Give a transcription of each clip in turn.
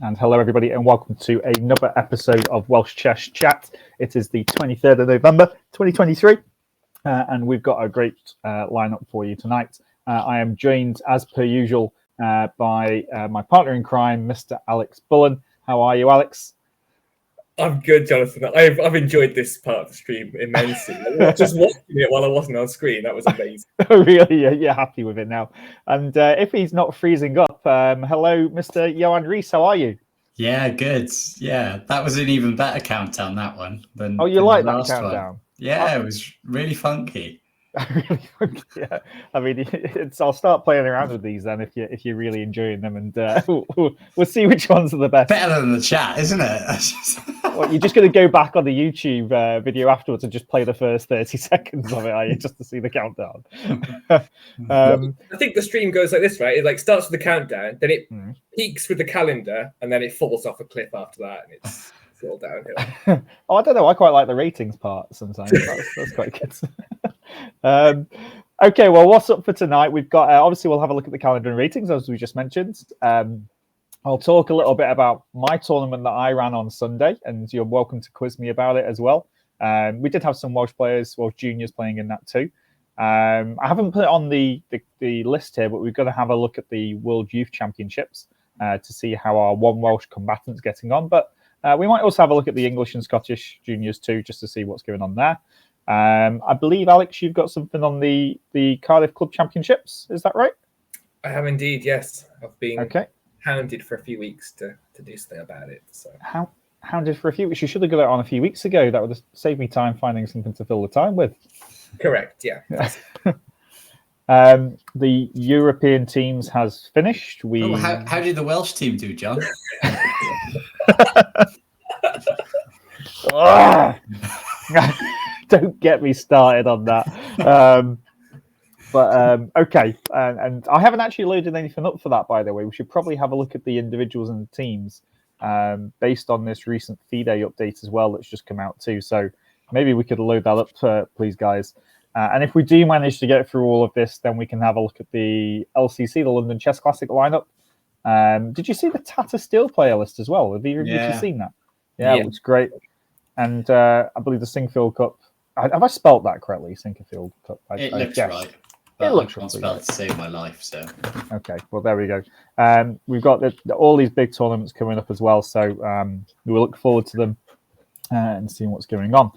And hello, everybody, and welcome to another episode of Welsh Chess Chat. It is the 23rd of November, 2023, and we've got a great lineup for you tonight. I am joined, as per usual, by my partner in crime, Mr. Alex Bullen. How are you, Alex? I'm good, Jonathan. I've enjoyed this part of the stream immensely. Just watching it while I wasn't on screen, that was amazing. Really? You're happy with it now? And if he's not freezing up, hello, Mr. Johan Rees. How are you? Yeah, good. Yeah, that was an even better countdown, that one. Than you than like the that last countdown? One. Yeah, it was really funky. Yeah, I mean, I'll start playing around with these then if you're really enjoying them, and we'll see which ones are the best. Better than the chat, isn't it? Well, you're just going to go back on the YouTube video afterwards and just play the first 30 seconds of it, are you, just to see the countdown? I think the stream goes like this, right? It starts with the countdown, then it peaks with the calendar, and then it falls off a cliff after that, and it's all downhill. I don't know. I quite like the ratings part sometimes. That's quite good. Okay, well, what's up for tonight? We've got obviously we'll have a look at the calendar and ratings as we just mentioned. I'll talk a little bit about my tournament that I ran on Sunday, and you're welcome to quiz me about it as well. We did have some Welsh juniors playing in that too. I haven't put it on the list here, but we're going to have a look at the World Youth Championships to see how our one Welsh combatant's getting on. But we might also have a look at the English and Scottish juniors too, just to see what's going on there. I believe, Alex, you've got something on the Cardiff Club Championships. Is that right? I have indeed, yes. I've been hounded for a few weeks to do something about it. So hounded for a few weeks? You should have got it on a few weeks ago. That would have saved me time finding something to fill the time with. Correct, yeah. The European teams has finished. How did the Welsh team do, John? Don't get me started on that. Okay. And I haven't actually loaded anything up for that, by the way. We should probably have a look at the individuals and the teams based on this recent FIDE update as well that's just come out too. So maybe we could load that up, please, guys. And if we do manage to get through all of this, then we can have a look at the LCC, the London Chess Classic lineup. Did you see the Tata Steel player list as well? Have you seen that? Yeah, it looks great. And I believe the Singfield Cup. Have I spelt that correctly? Singfield Cup. It looks right. It looks right. Spelled to save my life. So okay, well there we go. We've got all these big tournaments coming up as well, so we will look forward to them and seeing what's going on.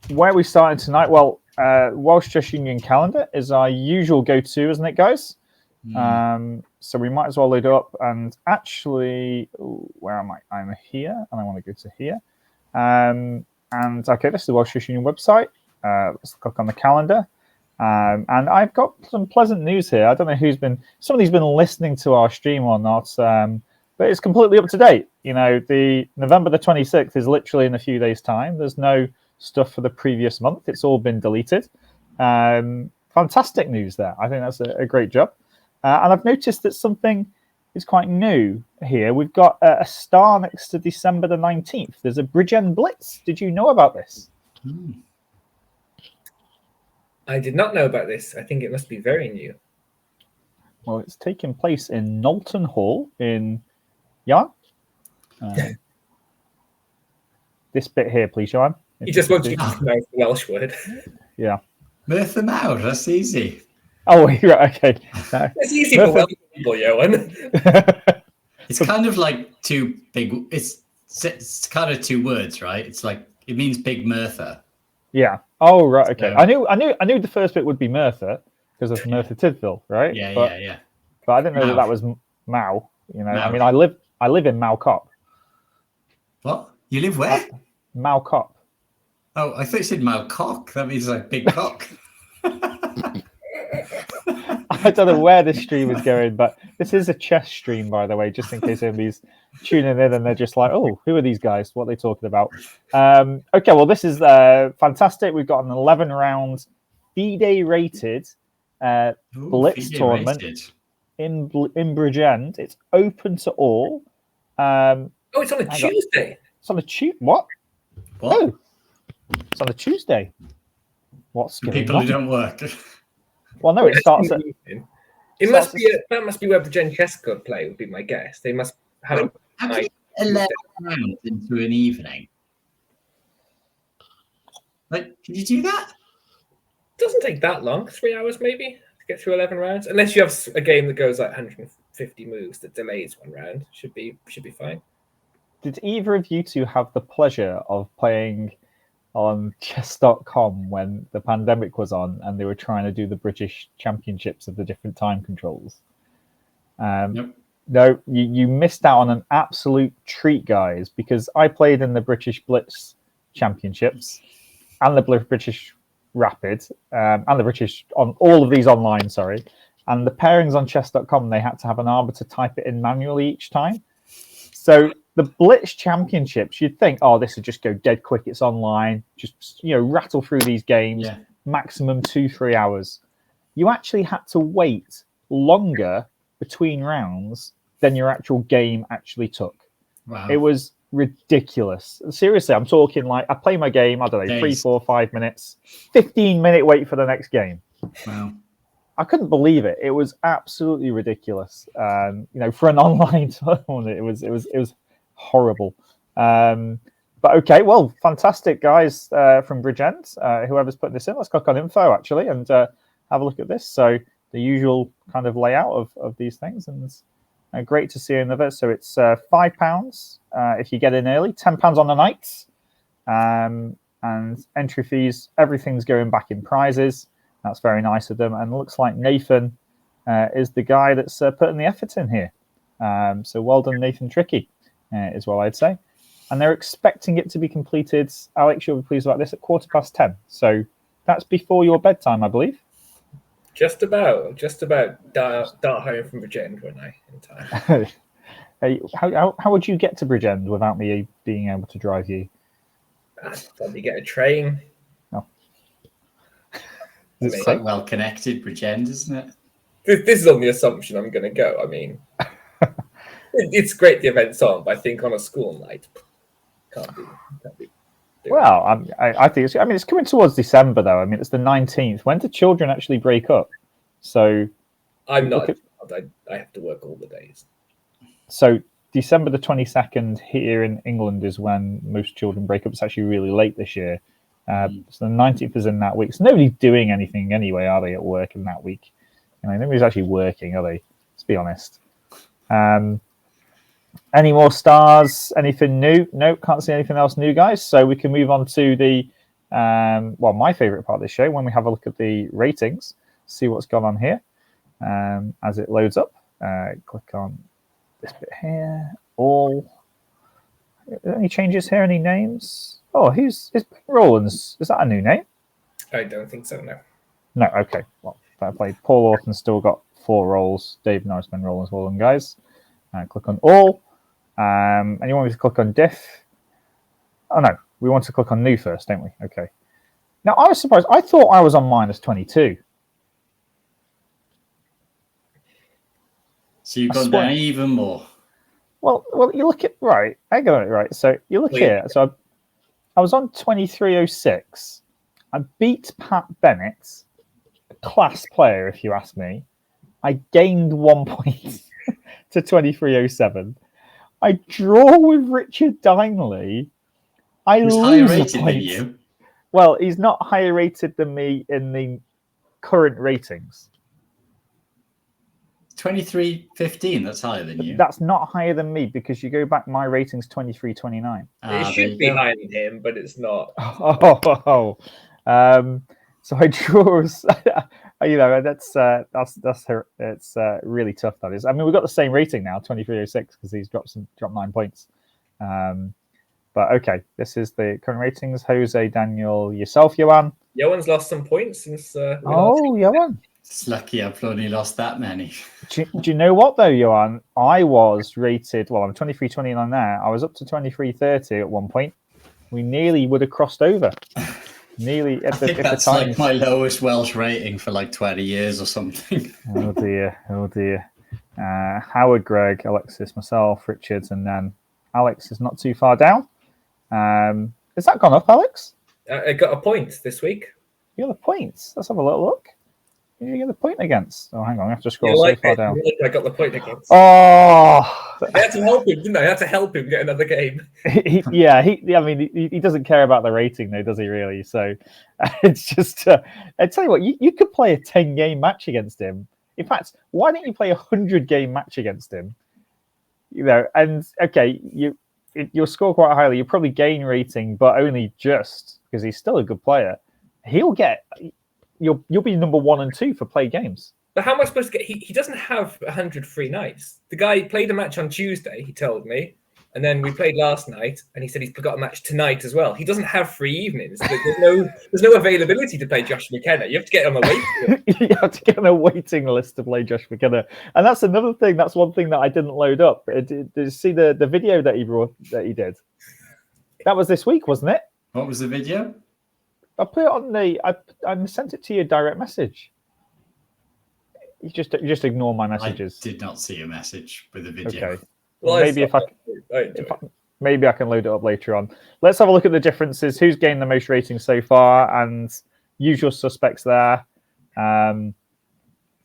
Where are we starting tonight? Well, Welsh Chess Union calendar is our usual go-to, isn't it, guys? So we might as well load it up. And actually, where am I? I'm here, and I want to go to here. And okay, this is the Welsh Chess Union website. Let's click on the calendar. And I've got some pleasant news here. I don't know somebody's been listening to our stream or not, but it's completely up to date. You know, the November the 26th is literally in a few days' time. There's no stuff for the previous month. It's all been deleted. Fantastic news there. I think that's a great job. And I've noticed that something is quite new here. We've got a star next to December the 19th. There's a Bridgen Blitz. Did you know about this? I did not know about this. I think it must be very new. Well, it's taking place in Knowlton Hall in Jan. This bit here, please, Johan. You just want to pronounce the Welsh word. Yeah. Merthyr Mawr, that's easy. Oh, right, okay. It's easy for Welsh people, Johan. It's kind of like two big. It's kind of two words, right? It's like it means big Merthyr. Yeah. Oh, right. Okay. I knew the first bit would be Merthyr because of Merthyr Tydfil, right? Yeah. But I didn't know that was Mao. You know, Mao. I mean, I live in Mao Cop. What? You live where? Mao Cop. Oh, I thought you said Mao Cock. That means like big cock. I don't know where this stream is going, but this is a chess stream, by the way, just in case anybody's tuning in and they're just like, oh, who are these guys? What are they talking about? Okay, well, this is fantastic. We've got an 11-round FIDE rated Blitz tournament in Bridgend. It's open to all. It's on a Tuesday. It's on a Tuesday. What? Oh, it's on a Tuesday. What's going People on? who don't work. Well, no, it starts at... That must be where the Gen Chess Club play, would be my guess. They must Had a How can you night. 11 rounds into an evening? Like, can you do that? Doesn't take that long. 3 hours maybe to get through 11 rounds, unless you have a game that goes like 150 moves that delays one round. Should be fine. Did either of you two have the pleasure of playing on chess.com when the pandemic was on and they were trying to do the British Championships of the different time controls? Yep. No, you missed out on an absolute treat, guys, because I played in the British Blitz Championships and the British Rapid and the British on all of these online, sorry. And the pairings on chess.com, they had to have an arbiter type it in manually each time. So the Blitz Championships, you'd think, oh, this would just go dead quick. It's online. Just, rattle through these games, maximum 2-3 hours. You actually had to wait longer between rounds than your actual game actually took. Wow. It was ridiculous. Seriously, I'm talking like I play my game, I don't know, 3, 4, 5 minutes, 15-minute wait for the next game. Wow. I couldn't believe it. It was absolutely ridiculous. For an online tournament, it was horrible. But okay, well, fantastic, guys from Bridgend. Whoever's putting this in, let's click on info actually and have a look at this. So the usual kind of layout of these things, and great to see another. So it's £5 if you get in early, £10 on the nights, and entry fees. Everything's going back in prizes. That's very nice of them, and it looks like Nathan is the guy that's putting the effort in here. So well done, Nathan Tricky, is what I'd say. And they're expecting it to be completed. Alex, you'll be pleased about this at 10:15. So that's before your bedtime, I believe. Just about dart home from Bridgend, weren't I, in time? Hey, how would you get to Bridgend without me being able to drive you? I'd probably get a train. No. It's quite well connected, Bridgend, isn't it? This is on the assumption I'm going to go. I mean, it's great the event's on, but I think on a school night, can't be. Well, I think it's coming towards December though. I mean, it's the 19th. When do children actually break up? So I'm not. I have to work all the days. So December the 22nd here in England is when most children break up. It's actually really late this year. So the 19th is in that week. So nobody's doing anything anyway, are they, at work in that week? Nobody's actually working, are they? Let's be honest. Any more stars? Anything new? No, can't see anything else new, guys. So we can move on to the, my favourite part of the show, when we have a look at the ratings, see what's gone on here as it loads up. Click on this bit here. All. Any changes here? Any names? Oh, is Ben Rowlands? Is that a new name? I don't think so, no. No, okay. Well, fair play. Paul Orton's still got 4 roles. Dave Norris, Ben Rowlands, well done, guys. Click on all. And you want me to click on diff? Oh, no. We want to click on new first, don't we? Okay. Now, I was surprised. I thought I was on minus 22. So you've gone down even more. Well, you look at... Right. I got it right. So you look here. So I was on 2306. I beat Pat Bennett, a class player, if you ask me. I gained 1 point to 2307. I draw with Richard Dineley. I He's lose higher a rated point. than you. Well, he's not higher rated than me in the current ratings. 2315, that's higher than you. That's not higher than me because you go back, my rating's 2329. It should be higher than him, but it's not. So I draw. It's really tough. That is. I mean, we've got the same rating now, 2306, because he's dropped 9 points. But okay, this is the current ratings. Jose, Daniel, yourself, Johan. Johan's lost some points since. Johan. It's lucky I've only lost that many. Do you know what though, Johan? I was rated. Well, I'm 2329 now. I was up to 2330 at one point. We nearly would have crossed over. Nearly at the that's time. like my lowest Welsh rating for like 20 years or something. Oh dear. Howard, Greg, Alexis, myself, Richards, and then Alex is not too far down. Has that gone up, Alex? I got a point this week. You got the points. Let's have a little look. Who did you get the point against? Oh, hang on, I have to scroll so far down. I got the point against. Oh, They had to help him, didn't they? They had to help him get another game. He doesn't care about the rating, though, does he? Really? So it's just. I tell you what, you could play a 10-game match against him. In fact, why don't you play a 100-game match against him? And okay, you'll score quite highly. You'll probably gain rating, but only just because he's still a good player. You'll be number 1 and 2 for play games. But how am I supposed to get? He doesn't have 100 free nights. The guy played a match on Tuesday, he told me, and then we played last night, and he said he's got a match tonight as well. He doesn't have free evenings. There's no availability to play Josh McKenna. You have to get on the waiting list. You have to get on a waiting list to play Josh McKenna, and that's another thing. That's one thing that I didn't load up. Did you see the video that he did? That was this week, wasn't it? What was the video? I put it on I sent it to you direct message. You just ignore my messages. I did not see a message with a video. Okay. Well, maybe I can load it up later on. Let's have a look at the differences. Who's gained the most ratings so far, and usual suspects there.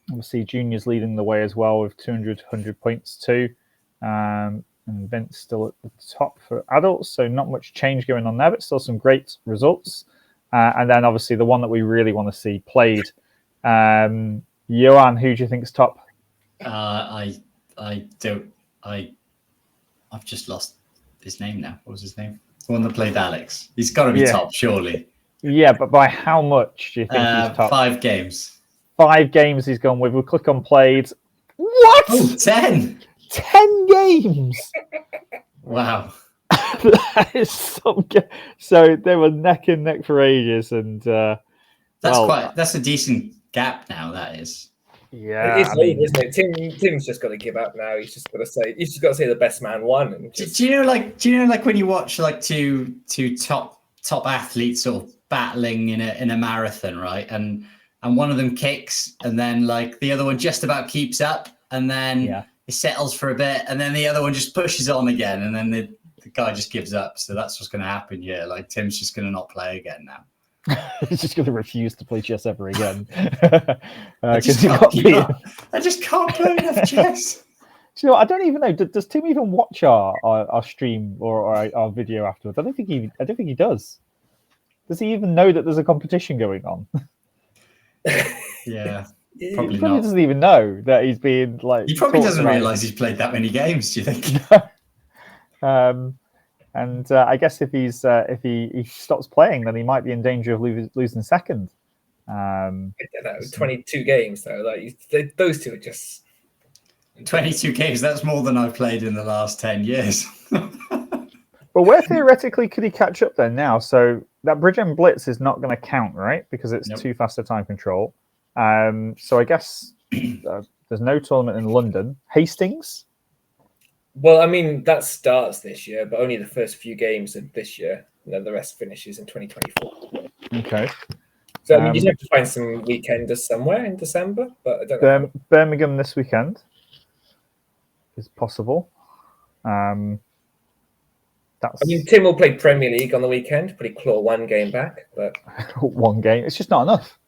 Obviously, Junior's leading the way as well with 100 points too. And Vince still at the top for adults, so not much change going on there, but still some great results. And then obviously the one that we really want to see played. Johan, who do you think is top? I've just lost his name now. What was his name? The one that played Alex. He's got to be top, surely. Yeah, but by how much do you think he's top? 5 games. 5 games he's gone with. We'll click on played. What? Oh, 10. 10 games. Wow. That is so they were neck and neck for ages, and that's a decent gap now. That is. Yeah, it is late, isn't it? Tim's just got to give up now. He's just got to say the best man won. And just... do you know like when you watch like two top athletes sort of battling in a marathon, right? And one of them kicks, and then like the other one just about keeps up, and then it settles for a bit, and then the other one just pushes on again, and then the guy just gives up. So that's what's going to happen here. Like Tim's just going to not play again now. He's just going to refuse to play chess ever again. I just can't play enough chess. Do you know, I don't even know. Does Tim even watch our stream or our video afterwards? I don't think he does. Does he even know that there's a competition going on? Yeah, he probably doesn't even know that he's being like. He probably doesn't realise he's played that many games. Do you think? And I guess if he stops playing, then he might be in danger of losing second. 22 games though. Like those two are just 22 games. That's more than I've played in the last 10 years. But where theoretically could he catch up then now? So that Bridge End Blitz is not going to count, right? Because it's too fast a time control. So I guess there's no tournament in London. Hastings. Well, I mean, that starts this year, but only the first few games of this year. And then the rest finishes in 2024. Okay. So, I mean, you have to find some weekenders somewhere in December, but I don't know. Birmingham this weekend is possible. I mean, Tim will play Premier League on the weekend, but he claw 1 game back. But one game. It's just not enough.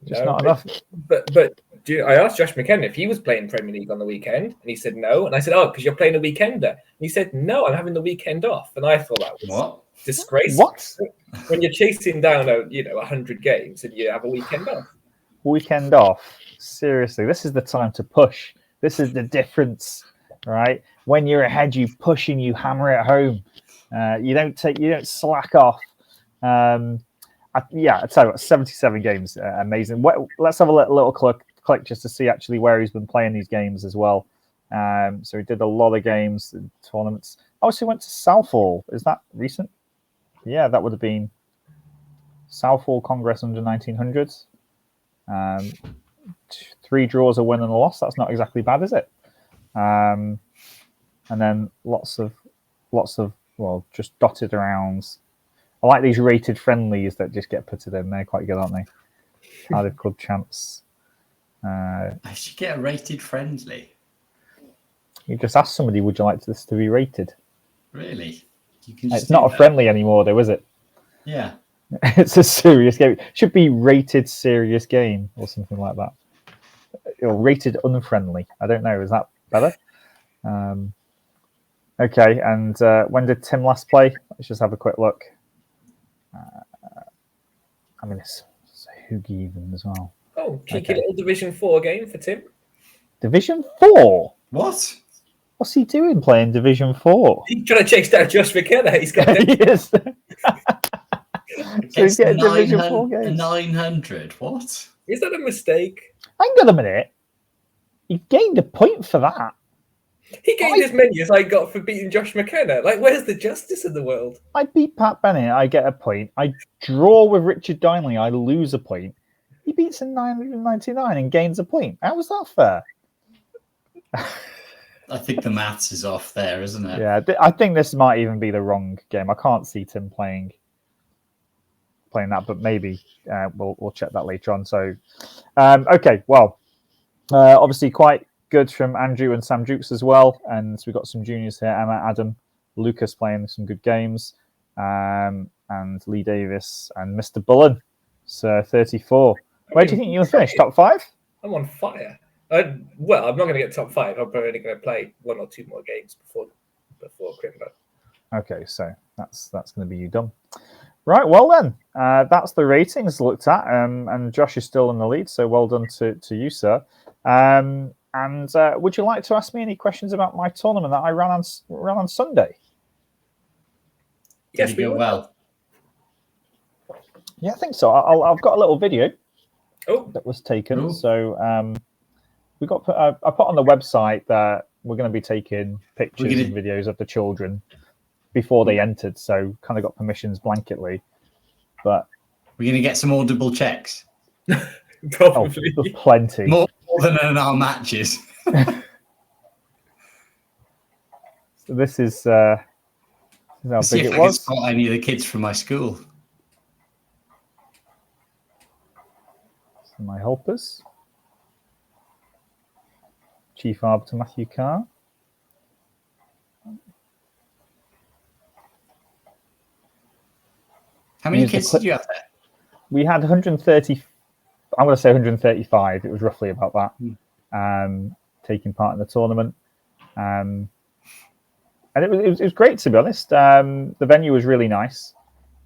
Not enough. But I asked Josh McKenna if he was playing Premier League on the weekend, and he said no. And I said, "Oh, because you're playing a weekender." And he said, "No, I'm having the weekend off." And I thought that was disgraceful. What? When you're chasing down 100 games and you have a weekend off. Weekend off. Seriously, this is the time to push. This is the difference, right? When you're ahead, you push and you hammer it home. You don't slack off. I tell you what, 77 games, amazing. Let's have a little click just to see actually where he's been playing these games as well. So he did a lot of games and tournaments. Oh, so he went to Southall. Is that recent? Yeah, that would have been Southall Congress under 1900s. 3 draws, a win and a loss. That's not exactly bad, is it? And then lots of just dotted around. I like these rated friendlies that just get put in. They're quite good, aren't they? Cardiff Club champs. I should get a rated friendly. You just ask somebody, would you like this to be rated? Really? It's not a friendly anymore, though, is it? Yeah. It's a serious game. It should be rated serious game or something like that. Or rated unfriendly. I don't know. Is that better? Okay, and when did Tim last play? Let's just have a quick look. I mean, it's Hoogie even as well. Oh, cheeky little Division 4 game for Tim. Division 4? What? What's he doing playing Division 4? He's trying to chase down Josh McKenna. He's got He is. So he's getting Division 4 900, games. 900. What? Is that a mistake? Hang on a minute. He gained a point for that. He gained as many as I got for beating Josh McKenna. Like, where's the justice in the world? I beat Pat Bennett, I get a point. I draw with Richard Dineley, I lose a point. He beats him 999 and gains a point. How was that fair? I think the maths is off there, isn't it? Yeah, I think this might even be the wrong game. I can't see Tim playing that, but maybe we'll check that later on. So, okay, well, obviously quite good from Andrew and Sam Dukes as well, and we've got some juniors here: Emma, Adam, Lucas playing some good games, and Lee Davis and Mr. Bullen, so 34. Where do you think you'll finish? Top 5? I'm on fire. Well, I'm not going to get top 5. I'm probably only going to play 1 or 2 more games before Crimbo. Okay, so that's going to be you done. Right, well then, that's the ratings looked at, and Josh is still in the lead, so well done to you, sir. And would you like to ask me any questions about my tournament that I ran on Sunday? Yes, we will. Well, yeah, I think so. I've got a little video that was taken. Ooh. So we got I put on the website that we're going to be taking pictures and videos of the children before they entered. So kind of got permissions blanketly, but we're going to get some audible checks. Probably plenty more than in our matches. So this is how See big if it I was. can spot any of the kids from my school. So my helpers. Chief Arbiter Matthew Carr. How many kids did you have there? We had 130. I'm going to say 135. It was roughly about that. Taking part in the tournament, and it was great, to be honest. The venue was really nice.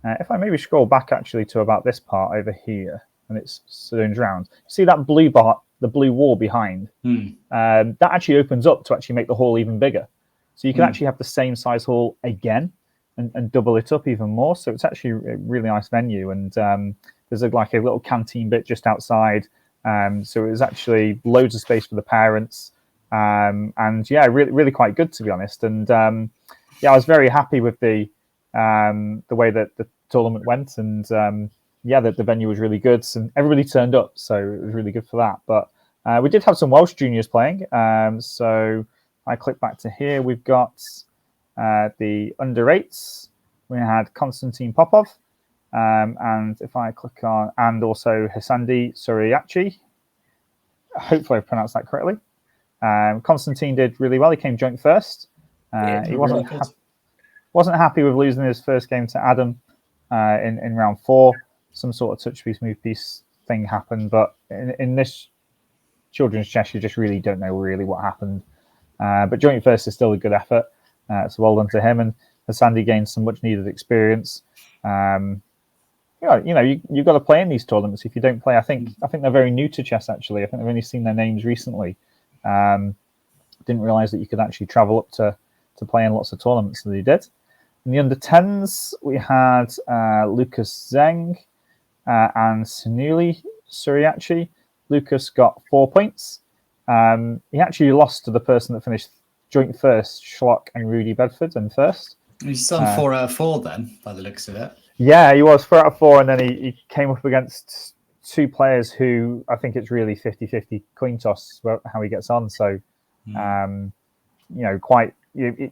If I maybe scroll back actually to about this part over here, and it's turns around. See that blue bar, the blue wall behind? That actually opens up to actually make the hall even bigger. So you can actually have the same size hall again and double it up even more. So it's actually a really nice venue. And there's like a little canteen bit just outside. So it was actually loads of space for the parents. And yeah, really quite good, to be honest. And yeah, I was very happy with the way that the tournament went. And yeah, the venue was really good. And everybody turned up. So it was really good for that. But we did have some Welsh juniors playing. So I click back to here. We've got the under 8s. We had Konstantin Popov. And if I click on, and also Hisandi Suriachi, hopefully I pronounced that correctly. Konstantin did really well. He came joint first. He wasn't happy with losing his first game to Adam in round 4. Some sort of touch piece, move piece thing happened, but in this children's chess, you just really don't know really what happened. But joint first is still a good effort. So well done to him. And Sandy gained some much needed experience. You've got to play in these tournaments. If you don't play, I think they're very new to chess. Actually, I think they've only seen their names recently. Didn't realize that you could actually travel up to play in lots of tournaments, so they did. In the under 10s, we had Lucas Zeng and Sunuli Suriachi. Lucas got 4 points. He actually lost to the person that finished joint first, Schlock and Rudy Bedford, in first. He's still 4 out of 4 then, by the looks of it. Yeah, he was 4 out of 4, and then he came up against 2 players who I think it's really 50-50 coin toss how he gets on. So,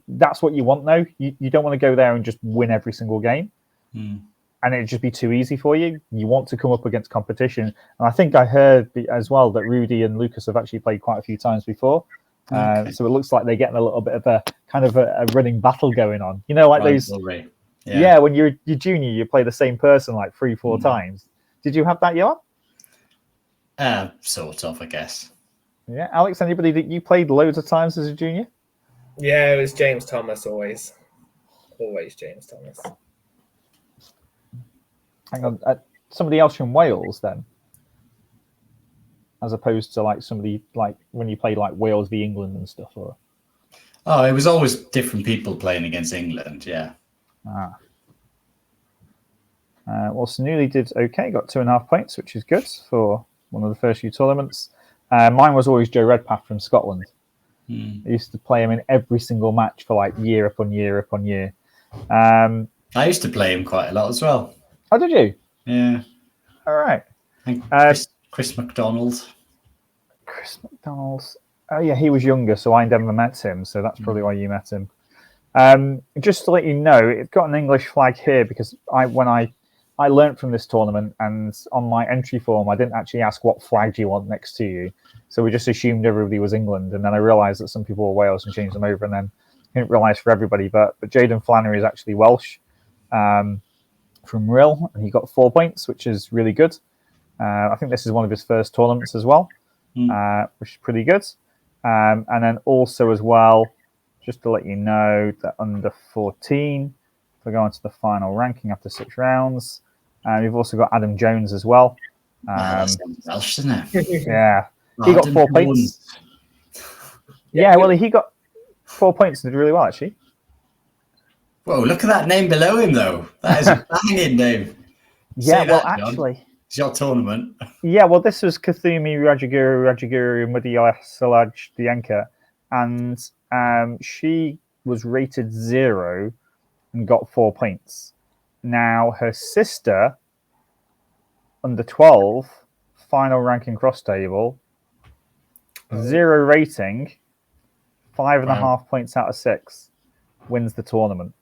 that's what you want, though. You don't want to go there and just win every single game, and it'd just be too easy for you. You want to come up against competition. And I think I heard as well that Rudy and Lucas have actually played quite a few times before. Okay. So it looks like they're getting a little bit of a kind of a running battle going on. You know, like those. Yeah, when you're junior, you play the same person like 3-4 times. Did you have that, Johan? Sort of, I guess. Yeah, Alex, anybody that you played loads of times as a junior? Yeah, it was James Thomas always. Always James Thomas. Hang on, somebody else from Wales then, as opposed to like somebody like when you played like Wales v England and stuff, or Oh, it was always different people playing against England. Yeah. Well, Sanuli did okay, got 2.5 points, which is good for one of the first few tournaments. Mine was always Joe Redpath from Scotland. I used to play him in every single match for like year upon year upon year. I used to play him quite a lot as well. Oh, did you? Yeah. All right. And Chris McDonald. Chris McDonald. Oh, yeah, he was younger, so I never met him. So that's probably why you met him. Just to let you know, it's got an English flag here because when I learned from this tournament, and on my entry form, I didn't actually ask what flag do you want next to you. So we just assumed everybody was England. And then I realised that some people were Wales and changed them over. And then I didn't realise for everybody. But Jaden Flannery is actually Welsh from Rill. And he got 4 points, which is really good. I think this is one of his first tournaments as well, which is pretty good. And then also as well, just to let you know that under 14, if we go on to the final ranking after 6 rounds, we've also got Adam Jones as well. That's Welsh, isn't it? Yeah. He got 4 points. Yeah, well, he got 4 points and did really well, actually. Whoa, look at that name below him, though. That is a banging name. Yeah, well, actually. It's your tournament. Yeah, well, this was Kathumi Rajaguru Mudiyasalaj Dienka, and she was rated 0 and got 4 points. Now, her sister, under 12, final ranking cross table, 0 rating, 5.5 points out of 6, wins the tournament.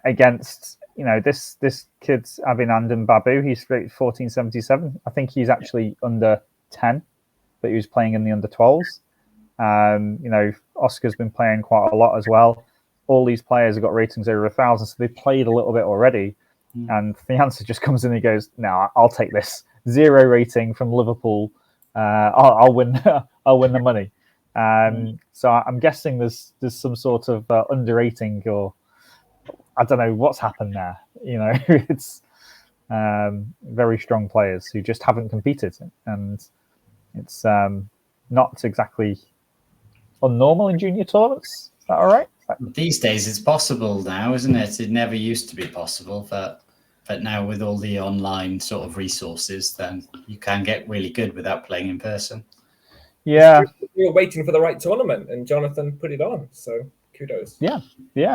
Against, this kid's Abhinandan Babu, he's rated 1477. I think he's actually under 10, but he was playing in the under 12s. Oscar's been playing quite a lot as well. All these players have got ratings over 1,000, so they played a little bit already. And the answer just comes in and he goes, "No, I'll take this 0 rating from Liverpool. I'll win. I'll win the money." So I'm guessing there's some sort of underrating, or I don't know what's happened there. It's very strong players who just haven't competed, and it's not exactly unnormal in junior tournaments. Is that all right? These days it's possible now, isn't it? It never used to be possible, but now with all the online sort of resources, then you can get really good without playing in person. Yeah. We were waiting for the right tournament, and Jonathan put it on, so kudos. Yeah,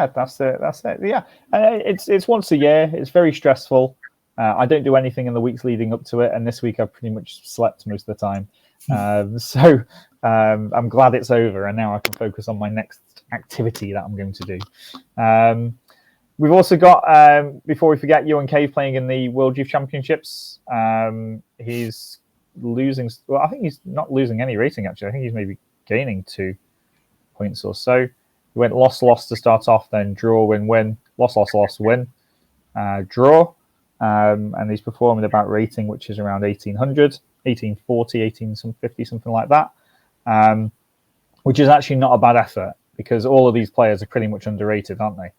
that's it. Yeah, it's once a year. It's very stressful. I don't do anything in the weeks leading up to it, and this week I've pretty much slept most of the time. So I'm glad it's over, and now I can focus on my next activity that I'm going to do. We've also got, before we forget, Ewan Cave playing in the World Youth Championships. He's losing. Well, I think he's not losing any rating, actually. I think he's maybe gaining 2 points or so. He went loss to start off, then draw, win, loss, win, draw. And he's performing about rating, which is around 1800, 1840, 1850, something like that. Which is actually not a bad effort, because all of these players are pretty much underrated, aren't they?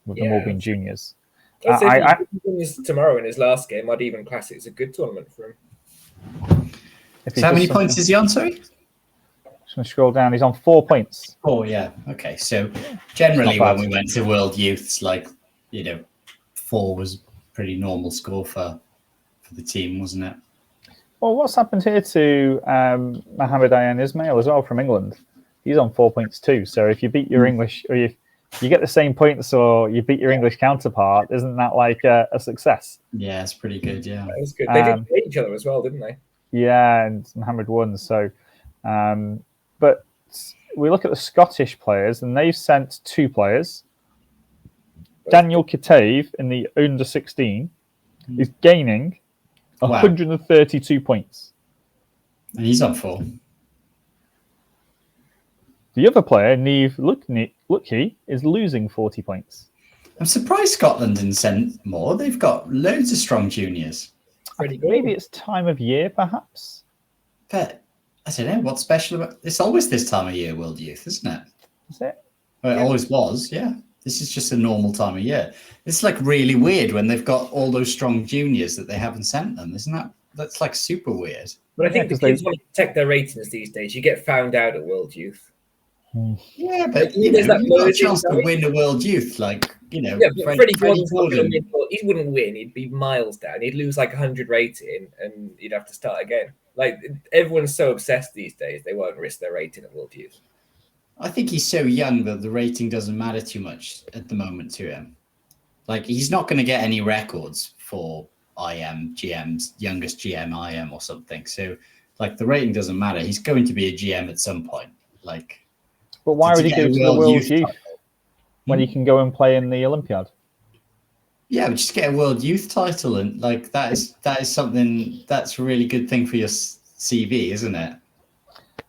With them all being juniors. Tomorrow in his last game, I'd even class it as a good tournament for him. So how many points is he on, sorry? Just going to scroll down. He's on 4 points. Oh, yeah. Okay. So generally when we went to World Youths, 4 was pretty normal score for the team, wasn't it? Well, what's happened here to Mohammed Ayan Ismail as well from England? He's on 4 points too. So if you beat your English, or you get the same points, or you beat your English counterpart, isn't that like a success? Yeah, it's pretty good. Yeah, that was good. They did play each other as well, didn't they? Yeah, and Mohammed won. So, but we look at the Scottish players, and they've sent 2 players. Daniel Kitave in the under 16 is gaining 132 points. And he's on 4. The other player, Niamh Lucky, is losing 40 points. I'm surprised Scotland didn't send more. They've got loads of strong juniors. Pretty good. Maybe it's time of year, perhaps. But I don't know what's special about. It's always this time of year, World Youth, isn't it? Is it? Well, it always was. Yeah, this is just a normal time of year. It's like really weird when they've got all those strong juniors that they haven't sent them, isn't that? That's like super weird. But I think Yeah, the kids want to protect their ratings these days. You get found out at World Youth. Yeah, but there's that you've got a merging chance to side. win the World Youth, like Yeah, but Freddie Gordon's not going to win. Well, he wouldn't win. He'd be miles down. He'd lose like 100 rating, and he'd have to start again. Like everyone's so obsessed these days, they won't risk their rating at World Youth. I think he's so young that the rating doesn't matter too much at the moment to him. Like he's not going to get any records for GM's youngest GM IM or something. So like the rating doesn't matter. He's going to be a GM at some point. Like, but why would he go to the World Youth when he can go and play in the Olympiad? Yeah, but just get a World Youth title, and like that is something that's a really good thing for your CV, isn't it?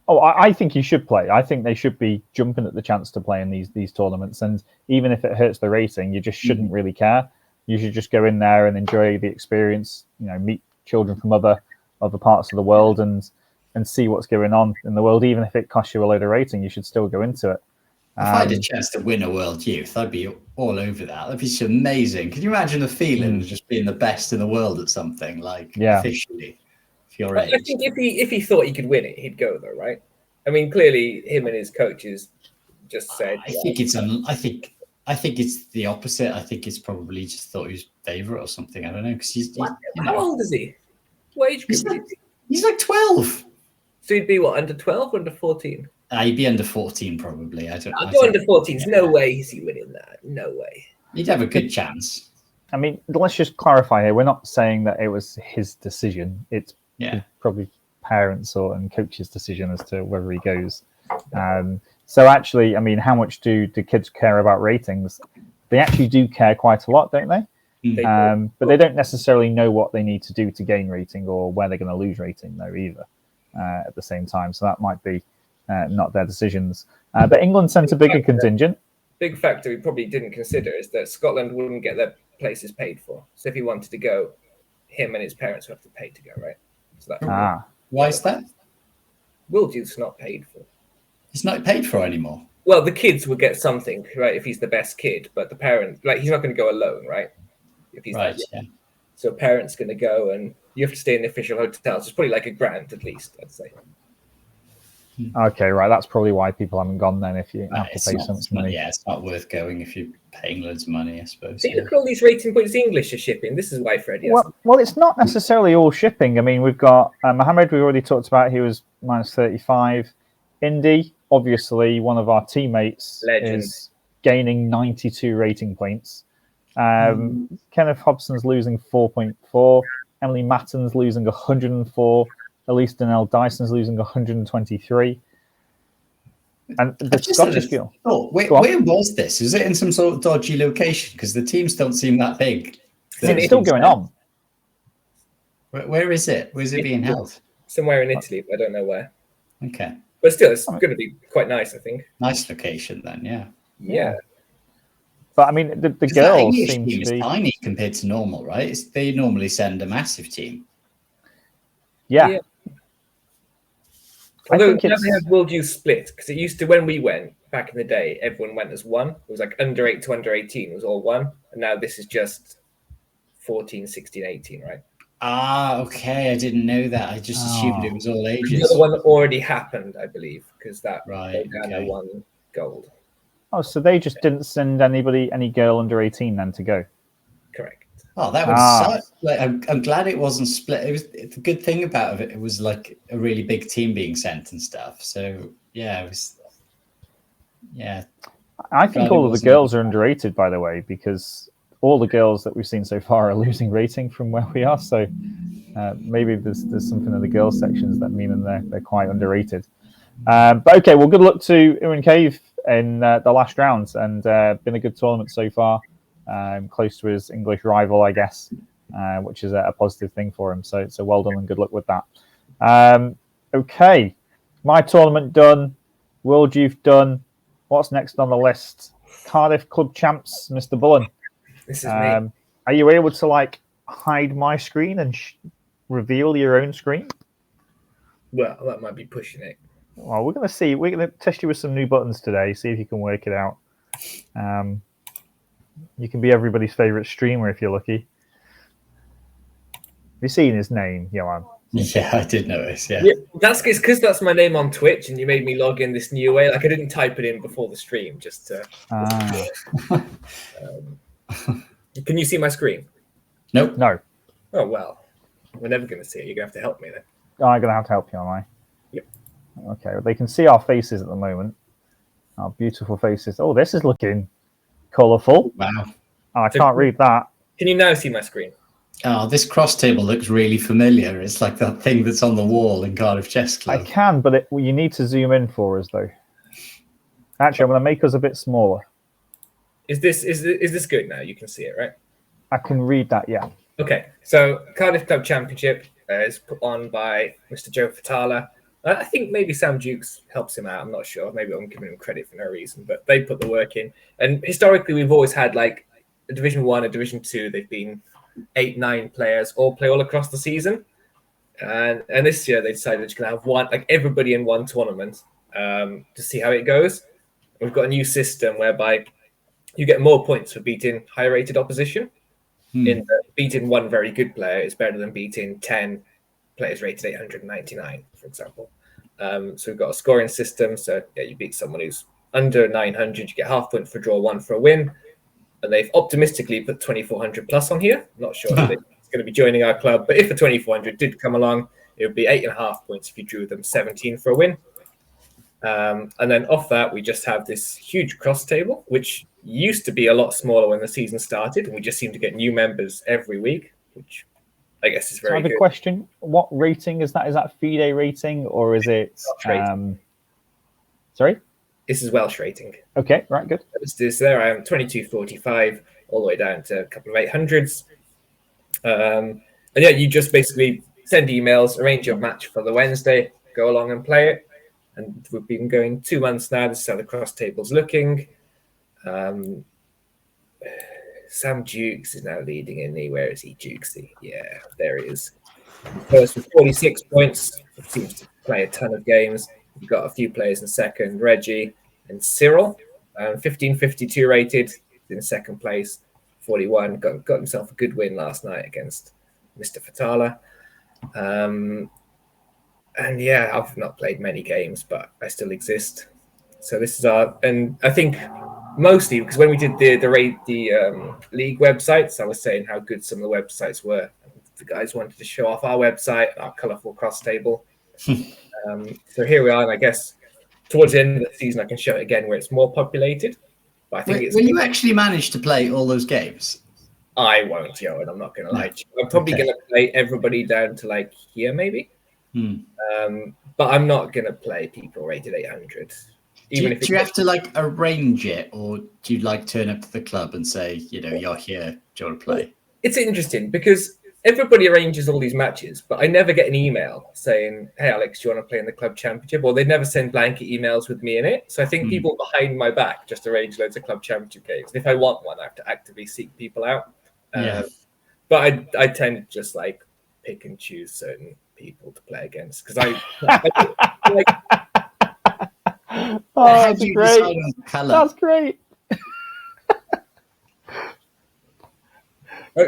Oh, I think he should play. I think they should be jumping at the chance to play in these tournaments. And even if it hurts the rating, you just shouldn't really care. You should just go in there and enjoy the experience. Meet children from other parts of the world and see what's going on in the world. Even if it costs you a load of rating, you should still go into it. If I had a chance to win a World Youth, I'd be all over that. That'd be amazing. Can you imagine the feeling of just being the best in the world at something, like officially, if you're age? I think if he thought he could win it, he'd go though, right? I mean, clearly, him and his coaches just said. I think it's the opposite. I think it's probably just thought he was favourite or something. I don't know because how old is he? What age group? He's like 12. So he'd be what, under 12 or under 14? He'd be under 14 probably. I go under 14s. No way is he winning that. No way. He'd have a good chance. I mean, let's just clarify here. We're not saying that it was his decision. It's probably parents and coaches' decision as to whether he goes. So actually, I mean, how much do kids care about ratings? They actually do care quite a lot, don't they? But they don't necessarily know what they need to do to gain rating or where they're going to lose rating, though, either, at the same time. So that might be not their decisions. But England sent a bigger contingent. Big factor we probably didn't consider is that Scotland wouldn't get their places paid for. So if he wanted to go, him and his parents would have to pay to go, right? So why is that? World Youth's not paid for. It's not paid for anymore. Well, the kids would get something, right, if he's the best kid, but the parent, like, he's not going to go alone, right? If he's right, So parents going to go, and you have to stay in the official hotels. It's probably like $1,000 at least, I'd say. Okay, right. That's probably why people haven't gone then. If you have to pay so much money, it's not worth going if you're paying loads of money, I suppose. See, look at all these rating points the English are shipping. This is why Freddie. Well, it's not necessarily all shipping. I mean, we've got Mohammed. We already talked about. He was minus 35. Indy, obviously, one of our teammates, is gaining 92 rating points. Kenneth Hobson's losing 4.4. Emily Matten's losing 104. Elise Donnell Dyson's losing 123. And the Scottish girl. Where was this? Is it in some sort of dodgy location? Because the teams don't seem that big. It's still going on. Where is it? Where's it being held? Somewhere in Italy, but I don't know where. Okay. But still, it's going to be quite nice, I think. Nice location then, yeah. But I mean, the girls seem to be tiny compared to normal, right? They normally send a massive team. Yeah. Although now they have World Youth split, because it used to, when we went back in the day, everyone went as one. It was like under 8 to under 18, it was all one. And now this is just 14, 16, 18, right? Okay. I didn't know that. I just assumed it was all ages. The other one already happened, I believe, because that won gold. Oh, so they just didn't send any girl under 18 then to go? Correct. Oh, that would suck. Like, I'm glad it wasn't split. The good thing about it was like a really big team being sent and stuff. So yeah, it was. Yeah, I think all of the girls are underrated, by the way, because all the girls that we've seen so far are losing rating from where we are. So maybe there's something in the girls sections that mean they're quite underrated. But okay, well, good luck to Ewan Cave in the last round, and been a good tournament so far. Close to his English rival, I guess, which is a positive thing for him. So well done and good luck with that. Okay, my tournament done, World Youth done. What's next on the list? Cardiff Club Champs, Mr. Bullen. This is me. Are you able to hide my screen and reveal your own screen? Well, that might be pushing it. Well, we're going to see. We're going to test you with some new buttons today. See if you can work it out. You can be everybody's favorite streamer if you're lucky. Have you seen his name, Johan? Yeah, I did notice. Yeah, that's because that's my name on Twitch, and you made me log in this new way. Like I didn't type it in before the stream, just to. Can you see my screen? Nope. No. Oh well, we're never going to see it. You're going to have to help me then. I'm going to have to help you, am I? Yep. Okay. Well, they can see our faces at the moment. Our beautiful faces. Oh, this is looking colourful. Wow. Oh, I can't read that. Can you now see my screen? Oh, this cross table looks really familiar. It's like that thing that's on the wall in Cardiff Chess Club. I can, but you need to zoom in for us, though. Actually, I'm going to make us a bit smaller. Is this good now? You can see it, right? I can read that, yeah. Okay, so Cardiff Club Championship is put on by Mr. Joe Fatala. I think maybe Sam Dukes helps him out. I'm not sure. Maybe I'm giving him credit for no reason, but they put the work in. And historically, we've always had like a Division 1, a Division 2. They've been 8-9 players all play all across the season. And this year they decided they're just going to have one, like everybody in one tournament to see how it goes. We've got a new system whereby you get more points for beating higher rated opposition. In that beating one very good player is better than beating 10 players rated 899, for example. So we've got a scoring system. So yeah, you beat someone who's under 900, you get half point for draw, 1 for a win. And they've optimistically put 2400 plus on here. Not sure if it's going to be joining our club, but if a 2400 did come along, it would be 8.5 points if you drew them, 17 for a win. And then off that, we just have this huge cross table, which used to be a lot smaller when the season started, and we just seem to get new members every week, which I guess is very good. I have a question. What rating is that? Is that FIDE rating or is it... Sorry? This is Welsh rating. Okay, right, good. This there I am, 2245, all the way down to a couple of 800s. And yeah, you just basically send emails, arrange your match for the Wednesday, go along and play it. And we've been going 2 months now. This is how the cross table's looking. Sam Dukes is now leading in me. Where is he, Dukesy? Yeah, there he is. First with 46 points. Seems to play a ton of games. We've got a few players in second, Reggie and Cyril. 1552 rated in second place. 41. Got himself a good win last night against Mr. Fatala. And yeah, I've not played many games, but I still exist. So this is and I think mostly because when we did the league websites, I was saying how good some of the websites were. The guys wanted to show off our website, our colourful cross table. So here we are, and I guess towards the end of the season, I can show it again where it's more populated. But I think will you actually manage to play all those games? I won't, Joe, and I'm not going to lie to you. I'm probably going to play everybody down to like here, maybe. But I'm not going to play people rated 800. Do you have to like arrange it, or do you like turn up to the club and say, you're here, do you want to play? It's interesting because everybody arranges all these matches, but I never get an email saying, hey, Alex, do you want to play in the club championship? Or they never send blanket emails with me in it. So I think people behind my back just arrange loads of club championship games. If I want one, I have to actively seek people out. But I tend to just like pick and choose certain people to play against because that's great. That's great.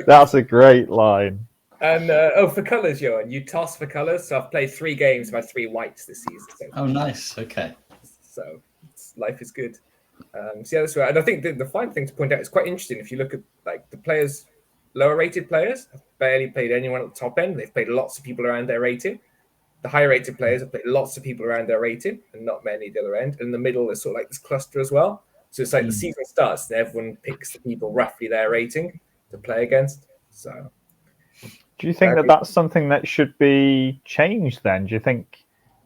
That's a great line. And for colours, Johan, you toss for colours. So I've played 3 games. I've had 3 whites this season. So oh, nice. Okay. So life is good. So yeah, that's right. And I think the final thing to point out is quite interesting. If you look at like the players, lower rated players have barely played anyone at the top end. They've played lots of people around their rating. The higher rated players have played lots of people around their rating and not many at the other end. And in the middle is sort of like this cluster as well. So it's like the season starts and everyone picks the people roughly their rating to play against. So do you think that that's something that should be changed then? Do you think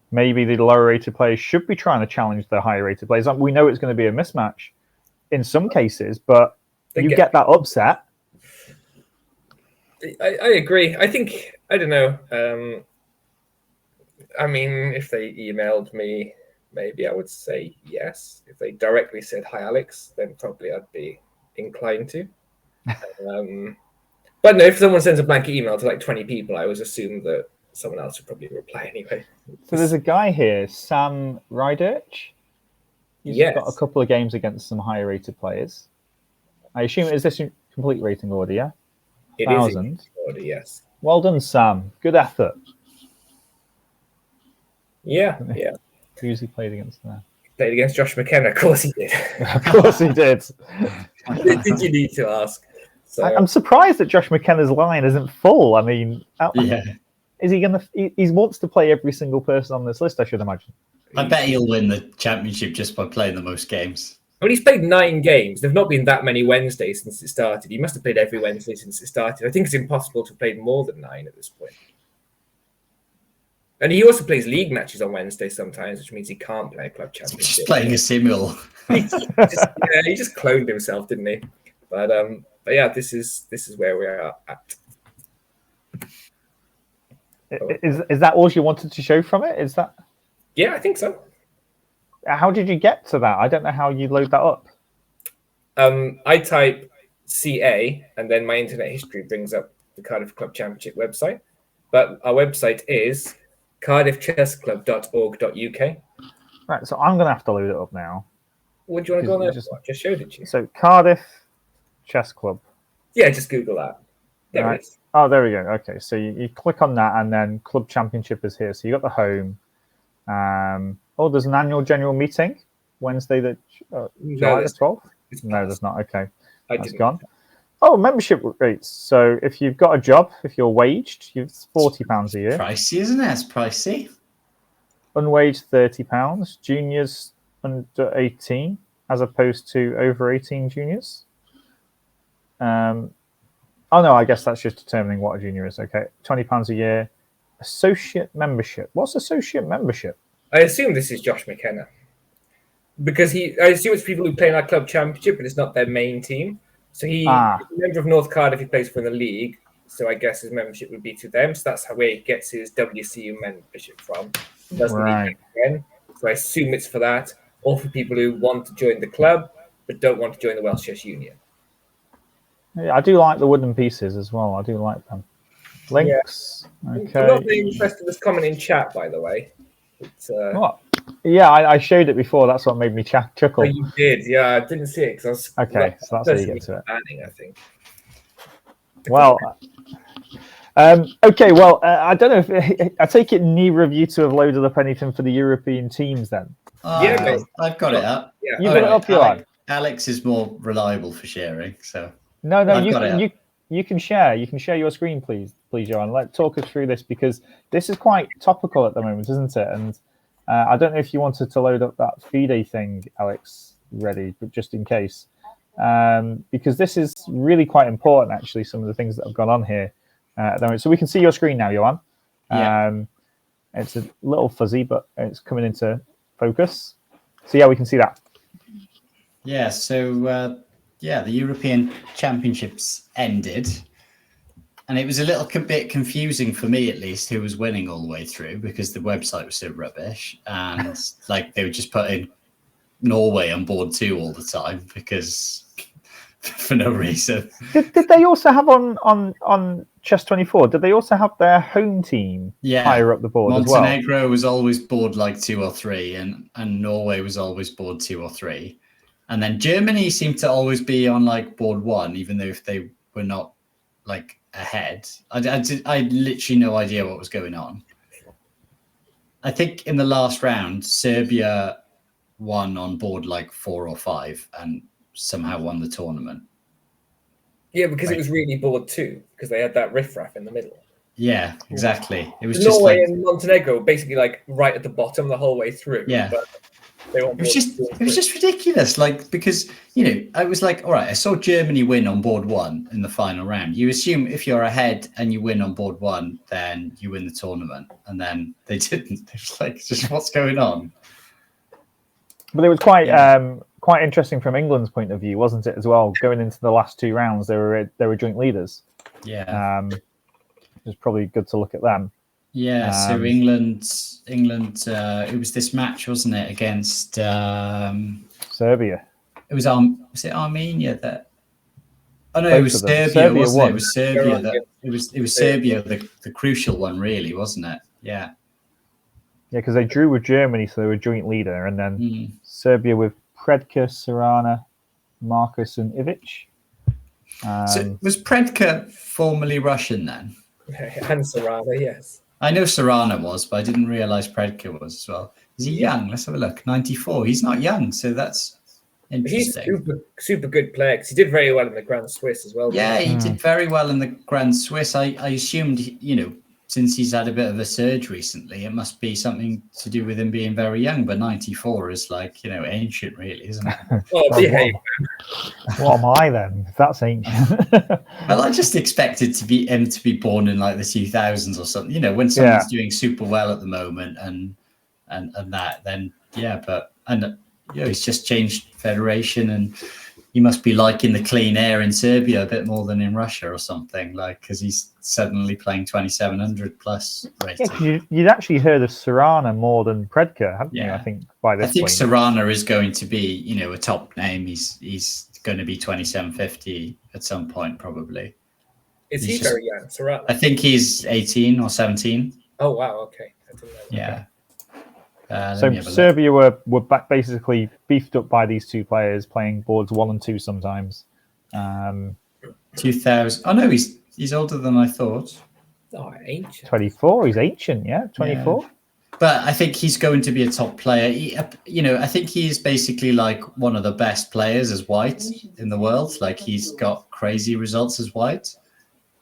maybe the lower rated players should be trying to challenge the higher rated players? We know it's going to be a mismatch in some cases, but you get that upset. I agree. I think, I don't know. I mean, if they emailed me, maybe I would say yes. If they directly said, hi, Alex, then probably I'd be inclined to. But no, if someone sends a blanket email to like 20 people, I always assume that someone else would probably reply anyway. So there's a guy here, Sam Rydurch. He's Yes. got a couple of games against some higher rated players. I assume, is this in complete rating order, yeah? It is 1,000. in order, yes. Well done, Sam. Good effort. Yeah. Who's he played against there? Played against Josh McKenna, of course he did. Of course he did. Did you need to ask? So, I'm surprised that Josh McKenna's line isn't full. I mean, is he going to? He wants to play every single person on this list, I should imagine. I bet he'll win the championship just by playing the most games. I mean, he's played 9 games. There've not been that many Wednesdays since it started. He must have played every Wednesday since it started. I think it's impossible to have played more than 9 at this point. And he also plays league matches on Wednesday sometimes, which means he can't play a club championship. Just playing a simul. he just cloned himself, didn't he? But yeah, this is where we are at. Is that all you wanted to show from it? Is that? Yeah, I think so. How did you get to that? I don't know how you load that up. I type CA and then my internet history brings up the Cardiff Club Championship website. But our website is cardiffchessclub.org.uk. Right, so I'm going to have to load it up now. What do you want to go on there? Just showed it to you. So Cardiff Chess Club. Yeah, just Google that. There it is. Oh, there we go. Okay, so you click on that and then Club Championship is here. So you got the home. There's an annual general meeting Wednesday, July the 12th. No, there's not. Okay, that's gone. Oh, membership rates. So if you've got a job, if you're waged, it's £40 a year. Pricey, isn't it? It's pricey. Unwaged, £30. Juniors under 18, as opposed to over 18 juniors. Oh no, I guess that's just determining what a junior is. Okay, £20 a year. Associate membership. What's associate membership? I assume this is Josh McKenna. Because I assume it's people who play in our club championship, but it's not their main team. So he's a member of North Cardiff, he plays for the league. So I guess his membership would be to them. So that's where he gets his WCU membership from. Right. So I assume it's for that, or for people who want to join the club, but don't want to join the Welsh Chess Union. Yeah, I do like the wooden pieces as well. I do like them. Links. Yeah. Okay. I'm not being impressed with this comment in chat, by the way. What? Yeah, I showed it before. That's what made me chuckle. Oh, you did? Yeah, I didn't see it because I was. Okay, so that's how you get to it. Banning, I think. Well, okay. Well, I don't know if I take it neither of you two have loaded up anything for the European teams then. Yeah, I've got it up. Yeah. You've got it up, Johan. Alex is more reliable for sharing, so. No, you can share. You can share your screen, please, Johan. Talk us through this because this is quite topical at the moment, isn't it? And I don't know if you wanted to load up that FIDE thing, Alex, ready, but just in case, because this is really quite important. Actually, some of the things that have gone on here at the moment. So we can see your screen now, Johan. Yeah. It's a little fuzzy, but it's coming into focus. So yeah, we can see that. Yeah. So. The European Championships ended, and it was a little bit confusing for me, at least, who was winning all the way through because the website was so rubbish, and they would just put in Norway on board 2 all the time because for no reason. Did they also have on Chess24? Did they also have their home team higher up the board as well? Montenegro was always board 2 or 3, and Norway was always board 2 or 3. And then Germany seemed to always be on board 1, even though if they were not ahead. I literally no idea what was going on. I think in the last round, Serbia won on board 4 or 5 and somehow won the tournament. Yeah, because it was really board 2 because they had that riffraff in the middle. Yeah, exactly. It was Norway just and Montenegro basically right at the bottom the whole way through. Yeah. But it was just ridiculous. Because, I was all right, I saw Germany win on board 1 in the final round. You assume if you're ahead and you win on board 1, then you win the tournament. And then they didn't. It was just what's going on? But it was quite interesting from England's point of view, wasn't it, as well? Going into the last 2 rounds, they were joint leaders. Yeah. It was probably good to look at them. Yeah, so England. It was this match, wasn't it, against Serbia? It was it Armenia that Oh no, Both it was of them. Serbia, Serbia wasn't won. it? It was Serbia Iran, that it was Serbia the crucial one, really, wasn't it? Yeah. Yeah, because they drew with Germany, so they were joint leader, and then Serbia with Predka, Serrana, Marcus, and Ivic. So was Predka formerly Russian then? And Serrana, yes. I know Serrana was, but I didn't realize Predka was as well. Is he young? Let's have a look. 94. He's not young, so that's He's interesting. super good player because he did very well in the Grand Swiss as well. Yeah, he did very well in the Grand Swiss. I assumed, since he's had a bit of a surge recently, it must be something to do with him being very young. But 94 is like, ancient, really, isn't it? What am I then? If that's ancient. Well, I just expected him to be born in like the 2000s or something. When someone's doing super well at the moment and that, then he's just changed federation, and he must be liking the clean air in Serbia a bit more than in Russia or something, like, because he's suddenly playing 2700 plus rating. Yeah, you'd actually heard of Serrana more than Predka, hadn't you? I think by this point. Serrana is going to be, a top name. He's going to be 2750 at some point, probably. Is he very young, Serrana? I think he's 18 or 17. Oh wow, okay. I didn't know that. Yeah. So Serbia were basically beefed up by these two players playing boards 1 and 2 sometimes. 2000. Oh no, he's older than I thought. Oh, ancient. 24. He's ancient, yeah. 24. Yeah. But I think he's going to be a top player. I think he's basically like one of the best players as white in the world. Like, he's got crazy results as white.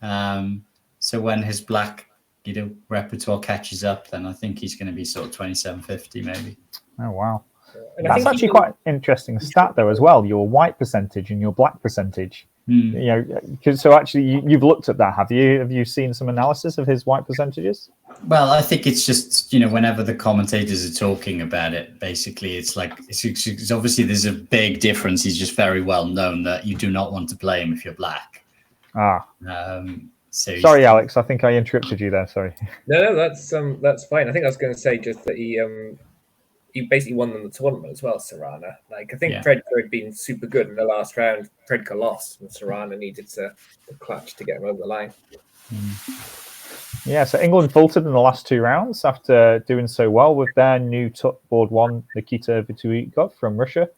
So when his black repertoire catches up, then I think he's going to be sort of 2750 maybe. Oh wow, that's actually quite an interesting stat though as well. Your white percentage and your black percentage. So actually you've looked at that, have you? Have you seen some analysis of his white percentages? Well, I think it's just whenever the commentators are talking about it, basically it's like it's obviously there's a big difference. He's just very well known that you do not want to play him if you're black. Sorry, Alex. I think I interrupted you there. Sorry. No, that's fine. I think I was going to say just that he basically won the tournament as well, Serrana. Like, I think Predka had been super good in the last round. Predka lost, and Serrana needed to clutch to get him over the line. Yeah, so England faltered in the last 2 rounds after doing so well with their new top board 1, Nikita Vituikov from Russia,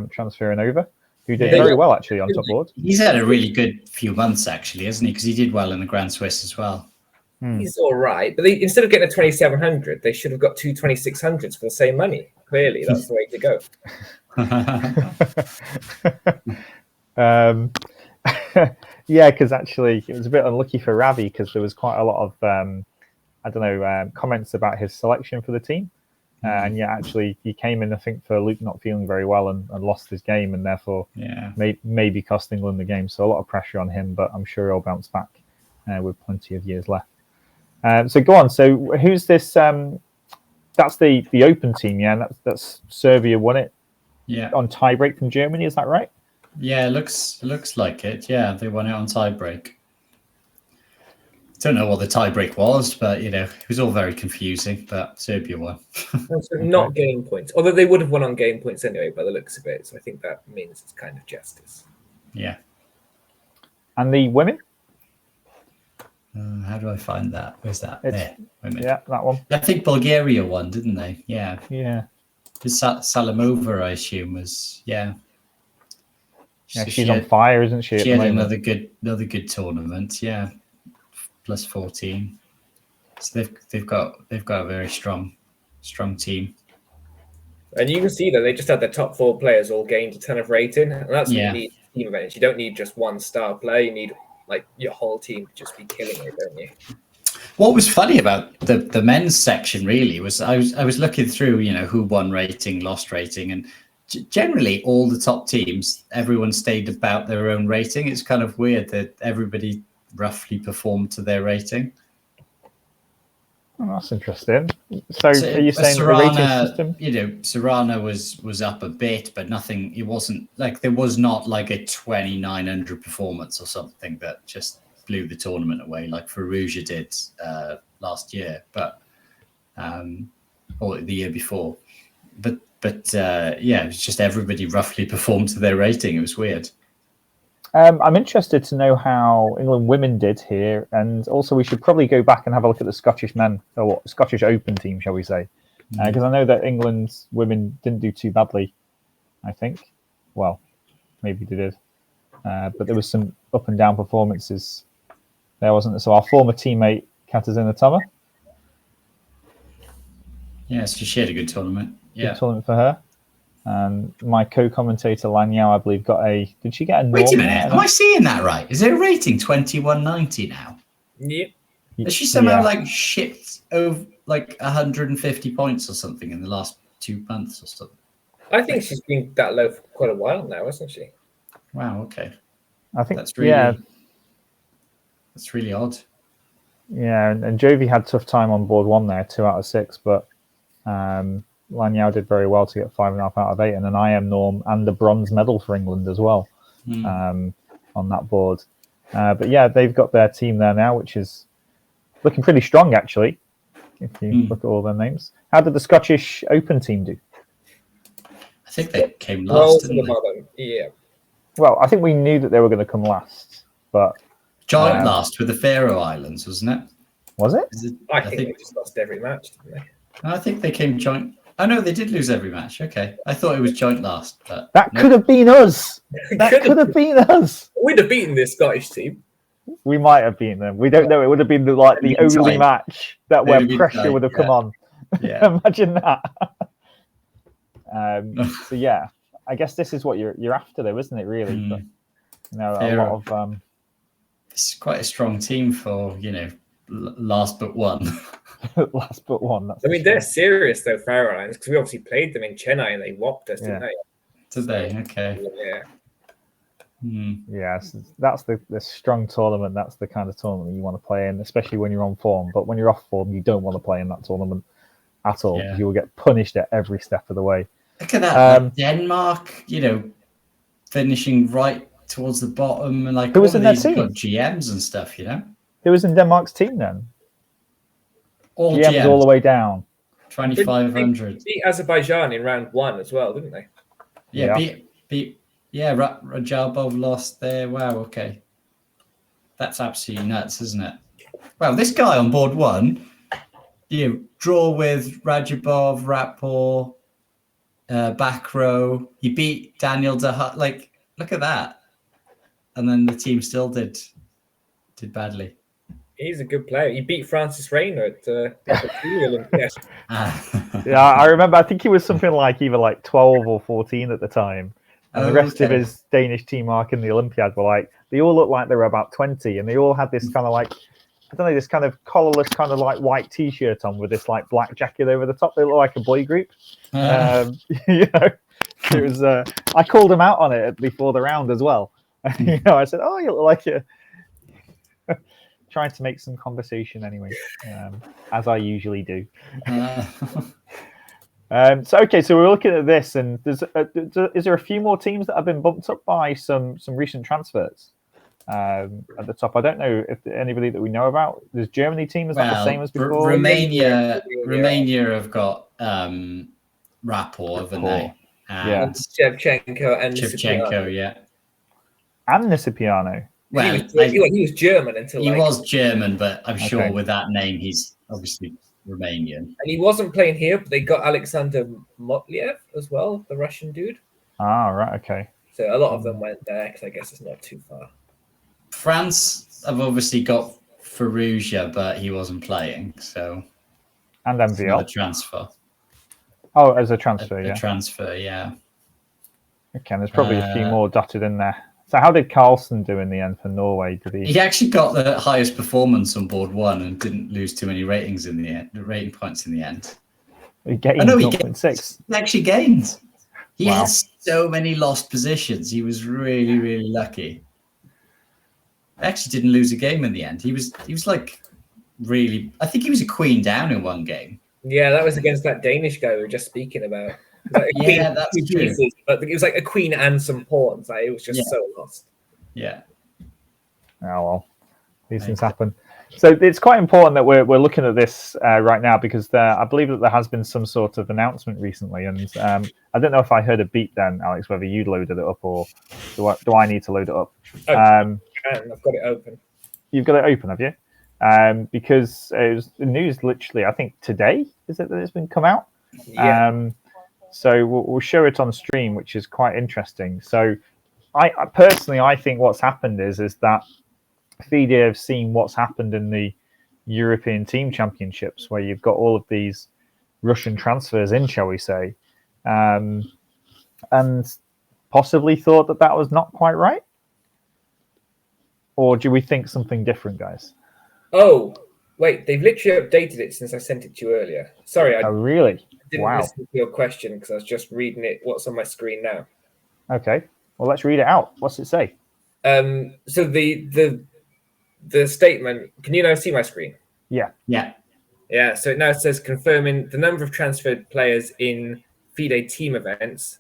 transferring over. Who did very well, actually, on top board. He's had a really good few months, actually, hasn't he? Because he did well in the Grand Swiss as well. He's all right. But instead of getting a 2700, they should have got 2 2600s for the same money. Clearly, that's the way to go. Yeah, because actually, it was a bit unlucky for Ravi because there was quite a lot of, comments about his selection for the team. And actually, he came in, I think, for Luke not feeling very well and lost his game, and therefore maybe cost England the game. So a lot of pressure on him, but I'm sure he'll bounce back with plenty of years left. So go on. So who's this? That's the open team, yeah. That's Serbia won it. Yeah. On tiebreak from Germany, is that right? Yeah, it looks like it. Yeah, they won it on tiebreak. Don't know what the tiebreak was, but it was all very confusing. But Serbia won. So not game points, although they would have won on game points anyway, by the looks of it. So I think that means it's kind of justice. Yeah. And the women? How do I find that? Where's that? There. Women. Yeah, that one. I think Bulgaria won, didn't they? Yeah. Yeah. Salamova, I assume, was Yeah, she's on fire, isn't she? She had another good tournament. Yeah. Plus 14, so they've got a very strong team, and you can see that they just had their top 4 players all gained a ton of rating, and that's what you need team events. You don't need just one star player; you need like your whole team to just be killing it, don't you? What was funny about the men's section really was I was looking through who won rating, lost rating, and generally all the top teams, everyone stayed about their own rating. It's kind of weird that everybody roughly performed to their rating. Oh, that's interesting. So are you saying Serrana, the rating system? Serrana was up a bit, but nothing. It wasn't like there was not like a 2900 performance or something that just blew the tournament away like Firouzja did last year, but or the year before. But it was just everybody roughly performed to their rating. It was weird. I'm interested to know how England women did here, and also we should probably go back and have a look at the Scottish men, or what, Scottish Open team, shall we say? Because I know that England's women didn't do too badly, I think. Well, maybe they did. But there was some up and down performances there, wasn't there? So our former teammate, Katarzyna Toma. Yes, she had a good tournament. Yeah. Good tournament for her. And my co-commentator, Lanyao, I believe, got a... Did she get a... Wait a minute. Am I seeing that right? Is her rating 2190 now? Yep. Has she somehow like shipped over like 150 points or something in the last 2 months or something? I think she's been that low for quite a while now, hasn't she? Wow. Okay. I think that's really that's really odd. Yeah, and Jovi had tough time on board 1 there, 2 out of 6, but Lanyao did very well to get 5.5 out of 8, and an IM norm and a bronze medal for England as well on that board. But yeah, they've got their team there now, which is looking pretty strong actually. If you look at all their names, how did the Scottish Open team do? I think they came last. Didn't they? Yeah. Well, I think we knew that they were going to come last, but joint last with the Faroe Islands, wasn't it? Was it? I think they just lost every match, didn't they? I think they came joint. Oh no, they did lose every match. Okay, I thought it was joint last, but that could have been us. That could have been us. We'd have beaten this Scottish team. We might have beaten them. We don't know. It would have been the only match that where pressure would have come on. Yeah. Imagine that. So yeah, I guess this is what you're after, though, isn't it? Really, but a lot of. It's quite a strong team for last but one. Last but one. I mean, they're serious though, Faroe Islands, because we obviously played them in Chennai and they whopped us, didn't they? Did they? Okay. Yeah. Yeah, so that's the strong tournament. That's the kind of tournament you want to play in, especially when you're on form. But when you're off form, you don't want to play in that tournament at all because you will get punished at every step of the way. Look at that, Denmark. Finishing right towards the bottom, and who was in their team? Got GMs and stuff. Who was in Denmark's team then? All GMs all the way down. 2,500. Beat Azerbaijan in round 1 as well, didn't they? Yeah. Beat. Yeah, Rajabov lost there. Wow, okay. That's absolutely nuts, isn't it? Well, this guy on board 1, draw with Rajabov, Rapport, back row. He beat Daniel DeHut. Like, look at that. And then the team still did badly. He's a good player. He beat Francis Rayner at the Olympics. Yeah, I remember. I think he was something like either 12 or 14 at the time. And the rest of his Danish team mark in the Olympiad were they all looked like they were about 20, and they all had this kind of this kind of collarless kind of white t-shirt on with this black jacket over the top. They looked like a boy group. It was. I called him out on it before the round as well. I said, "Oh, you look like you." Trying to make some conversation anyway, as I usually do. So we're looking at this, and is there a few more teams that have been bumped up by some recent transfers at the top? I don't know if anybody that we know about. There's Germany team, is that the same as before? Romania have got Rapport, haven't they? And Shevchenko and Shevchenko, yeah. And Nisipiano. Well, he was German until he was German, but I'm sure with that name he's obviously Romanian. And he wasn't playing here, but they got Alexander Motliev as well, the Russian dude. Ah, right, okay. So a lot of them went there because I guess it's not too far. France have obviously got Ferrugia, but he wasn't playing, so. And MVL. A transfer. Oh, as a transfer, a transfer, yeah. Okay, there's probably a few more dotted in there. So how did Carlsen do in the end for Norway? He actually got the highest performance on board 1 and didn't lose too many ratings in the end, rating points in the end. He gained 0.6. He actually gained. He had so many lost positions. He was really, really lucky. Actually didn't lose a game in the end. He was really, I think he was a queen down in one game. Yeah, that was against that Danish guy we were just speaking about. That's true. Pieces, but it was a queen and some pawns. It was just so lost. Yeah. Oh well, these things happen. So it's quite important that we're looking at this right now because I believe that there has been some sort of announcement recently, and I don't know if I heard a beat then, Alex, whether you loaded it up or do I need to load it up? I've got it open. You've got it open, have you? Because it was the news literally, I think today is it that it's been come out. Yeah. So we'll show it on stream, which is quite interesting. So I personally think what's happened is that FIDE have seen what's happened in the European Team Championships, where you've got all of these Russian transfers in, shall we say, and possibly thought that was not quite right. Or do we think something different, guys? Oh, wait, they've literally updated it since I sent it to you earlier. Sorry, Oh, really? didn't listen to your question because I was just reading it. What's on my screen now? Okay, well, let's read it out. What's it say? So the statement. Can you now see my screen? Yeah. So it now says confirming the number of transferred players in FIDE team events.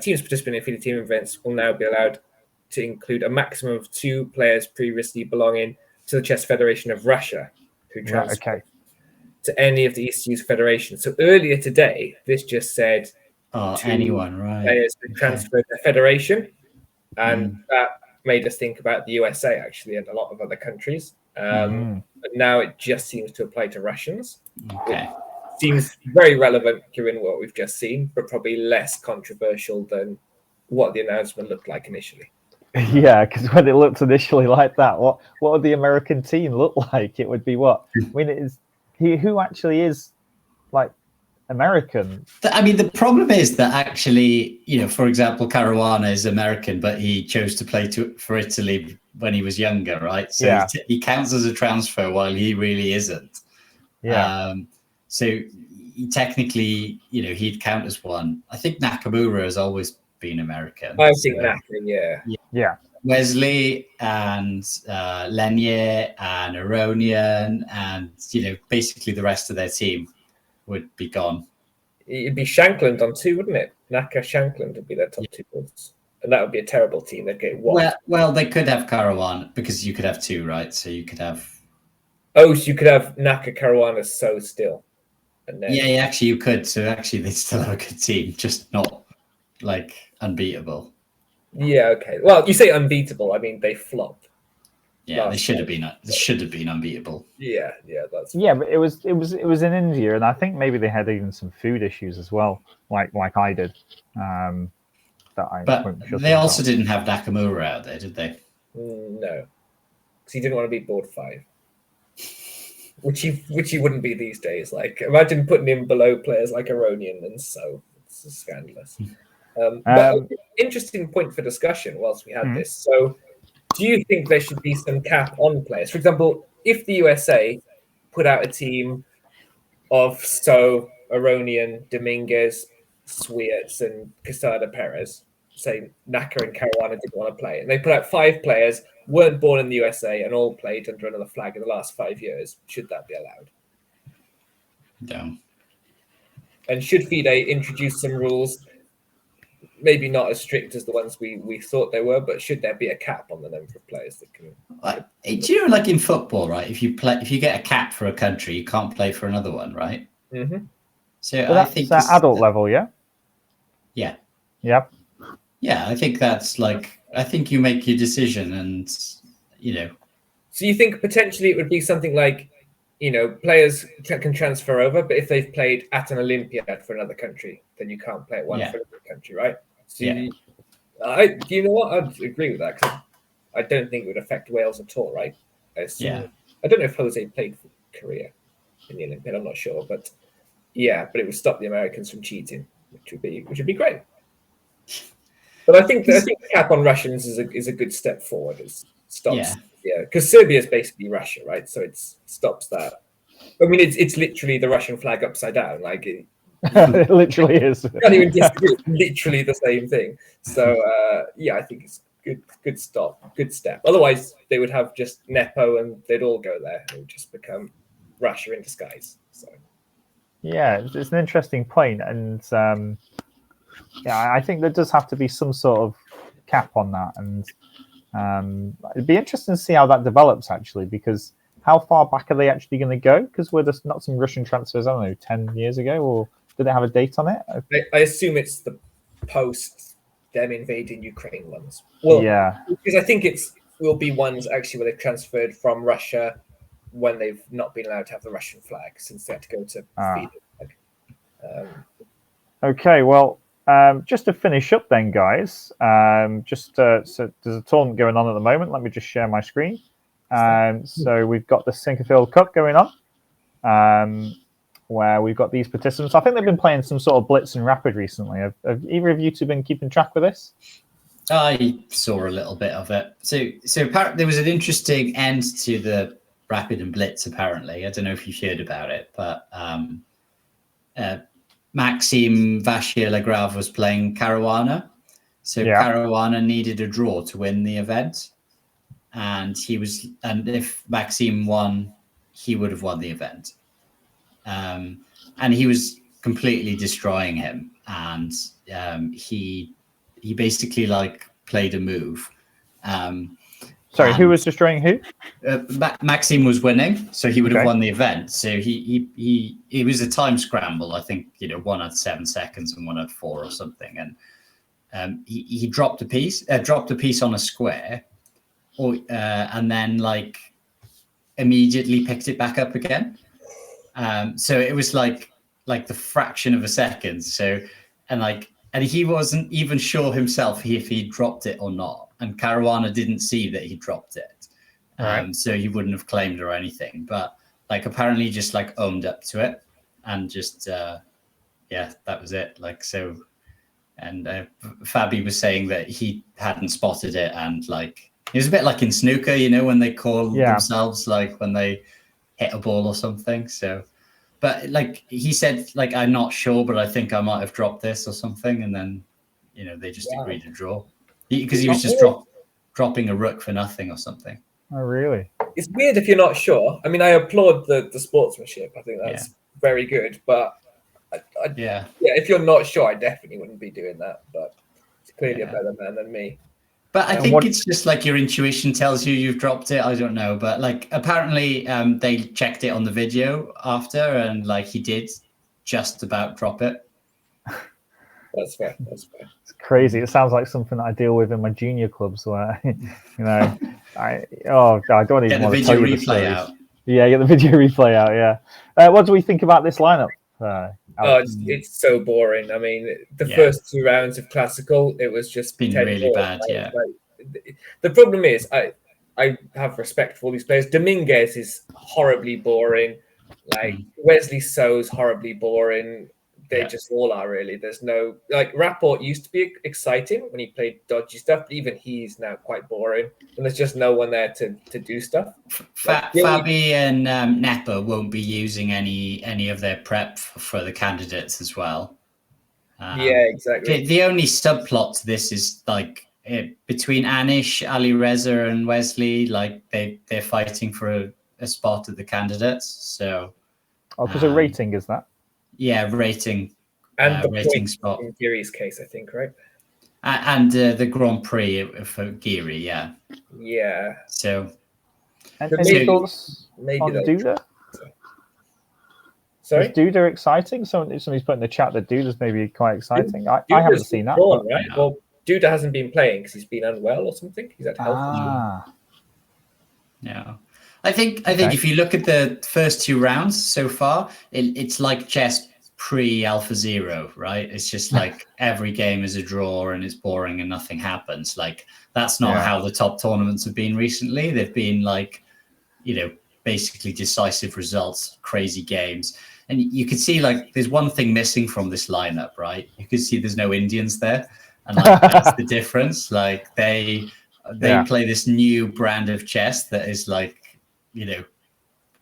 Teams participating in FIDE team events will now be allowed to include a maximum of 2 players previously belonging to the Chess Federation of Russia who transferred to any of the East Youth Federations. So earlier today, this just said anyone, right? Players who transferred their federation, and that made us think about the USA actually and a lot of other countries. But now it just seems to apply to Russians. Okay. Seems very relevant given what we've just seen, but probably less controversial than what the announcement looked like initially. Yeah, because when it looked initially like that, what would the American team look like? It would be what? I mean, it is who actually is like American. I mean, the problem is that actually, for example, Caruana is American, but he chose to play for Italy when he was younger, right? So he counts as a transfer while he really isn't. Yeah. So he technically, he'd count as one. I think Nakamura has always been American. I think Nakamura, yeah. Wesley and Lenier and Aronian and, basically the rest of their team would be gone. It'd be Shankland on 2, wouldn't it? Naka Shankland would be their top 2 points. And that would be a terrible team. They'd get 1. Well, they could have Karawan because you could have 2, right? So you could have... Oh, so you could have Naka Caruana so still. And then... Yeah, actually you could. So actually they'd still have a good team, just not like unbeatable. Yeah, okay. Well, you say unbeatable. I mean, they flopped. Yeah, they should have been. They should have been unbeatable. Yeah, that's. Yeah, but it was in India, and I think maybe they had even some food issues as well, like I did. But they also didn't have Nakamura out there, did they? No, because he didn't want to be board 5, which he wouldn't be these days. Like, imagine putting him below players like Aronian, and so it's scandalous. But interesting point for discussion whilst we had this. So, do you think there should be some cap on players? For example, if the USA put out a team of Aronian, Dominguez, Sweats, and Casada Perez, say Naka and Caruana didn't want to play, and they put out 5 players, weren't born in the USA, and all played under another flag in the last 5 years, should that be allowed? No. And should FIDE introduce some rules? Maybe not as strict as the ones we thought they were, but should there be a cap on the number of players that can? Do you know, like in football, right? If you get a cap for a country, you can't play for another one, right? Mm-hmm. So I think that's adult level, yeah. Yeah. Yep. Yeah, I think that's like. I think you make your decision, and So you think potentially it would be something like, players can transfer over, but if they've played at an Olympiad for another country, then you can't play at one for another country, right? So you know what? I'd agree with that because I don't think it would affect Wales at all, right? I don't know if Jose played for Korea in the Olympiad. I'm not sure, but it would stop the Americans from cheating, which would be great. But I think the cap on Russians is a good step forward. It stops. Yeah, because Serbia is basically Russia, right? So it stops that. I mean, it's literally the Russian flag upside down. Like it literally is. Can't even disagree. It's literally the same thing. So I think it's good step. Otherwise, they would have just Nepo and they'd all go there. It would just become Russia in disguise. So yeah, it's an interesting point, and I think there does have to be some sort of cap on that, and it'd be interesting to see how that develops actually, because how far back are they actually going to go? Because we're just not some Russian transfers, I don't know, 10 years ago, or did they have a date on it? I assume it's the post them invading Ukraine ones. Well, yeah, because I think will be ones actually where they've transferred from Russia when they've not been allowed to have the Russian flag since they had to go to feed it. Okay, well, just to finish up then, guys, so there's a tournament going on at the moment. Let me just share my screen. So we've got the Sinkerfield Cup going on, where we've got these participants. I think they've been playing some sort of blitz and rapid recently. Have either of you two been keeping track with this? I saw a little bit of it. So apparently there was an interesting end to the rapid and blitz. Apparently, I don't know if you've heard about it, but Maxime Vachier-Lagrave was playing Caruana. So Caruana needed a draw to win the event. And if Maxime won, he would have won the event. And he was completely destroying him. And he basically played a move. Sorry, who was destroying who? Maxime was winning, so he would have won the event. So it was a time scramble. I think 1 had 7 seconds and 1 had 4 or something. And he dropped a piece on a square, and then immediately picked it back up again. So it was like the fraction of a second. So and he wasn't even sure himself if he dropped it or not. And Caruana didn't see that he dropped it. So he wouldn't have claimed or anything. But apparently just owned up to it and just, that was it. And Fabi was saying that he hadn't spotted it. And it was a bit like in snooker, when they call themselves, when they hit a ball or something. So, but he said, I'm not sure, but I think I might have dropped this or something. And then, they just agreed to draw because he was just dropping a rook for nothing or something. Oh, really? It's weird if you're not sure. I mean, I applaud the sportsmanship. I think that's very good. But if you're not sure, I definitely wouldn't be doing that. But he's clearly a better man than me. But I think it's just your intuition tells you you've dropped it. I don't know. But apparently they checked it on the video after and he did just about drop it. That's fair. It's crazy. It sounds like something that I deal with in my junior clubs where, I don't even want to tell you the stories. Out. Yeah, get the video replay out, yeah. What do we think about this lineup? It's so boring. I mean, the first 2 rounds of classical, it was just been really bad. The problem is, I have respect for all these players. Dominguez is horribly boring. Wesley So's horribly boring. They just all are really. There's no Rapport used to be exciting when he played dodgy stuff, but even he's now quite boring. And there's just no one there to do stuff. Fabi and Nepa won't be using any of their prep for the candidates as well. Exactly. The only subplot to this is between Anish, Ali Reza, and Wesley. They're fighting for a spot at the candidates. So, because a rating is that. Yeah, rating and the rating spot in Geary's case, I think, right? And the Grand Prix for Geary, yeah. So, any thoughts on Duda? Sorry, is Duda exciting? Somebody's put in the chat that Duda's maybe quite exciting. I haven't seen that. Right? Well, Duda hasn't been playing because he's been unwell or something. He's had health issues. Yeah. I think if you look at the first 2 rounds so far, it's like chess pre-Alpha Zero, right? It's just every game is a draw and it's boring and nothing happens. That's not how the top tournaments have been recently. They've been basically decisive results, crazy games. And you can see there's one thing missing from this lineup, right? You can see there's no Indians there. And that's the difference. They play this new brand of chess that is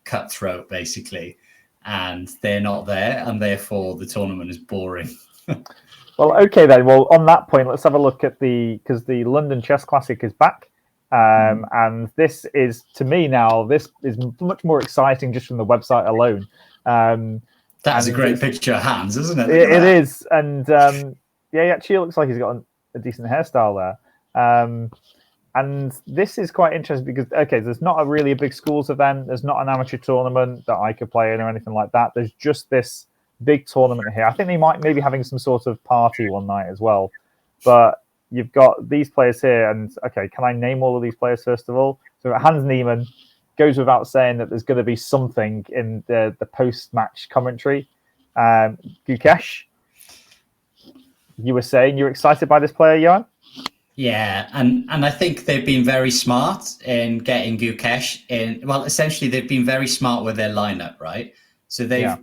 cutthroat basically, and they're not there, and therefore the tournament is boring. Well, okay then. Well, on that point, let's have a look at because the London Chess Classic is back, and this is, to me now, this is much more exciting just from the website alone. That's a great picture of Hans, isn't it? It is, and he actually looks like he's got a decent hairstyle there. And this is quite interesting because, okay, there's not a big schools event. There's not an amateur tournament that I could play in or anything like that. There's just this big tournament here. I think they might maybe having some sort of party one night as well. But you've got these players here. And, okay, can I name all of these players first of all? So Hans Niemann, goes without saying that there's going to be something in the post-match commentary. Gukesh, you were saying you're excited by this player, Johan? Yeah, and I think they've been very smart in getting Gukesh in. Well, essentially, they've been very smart with their lineup, right? So they've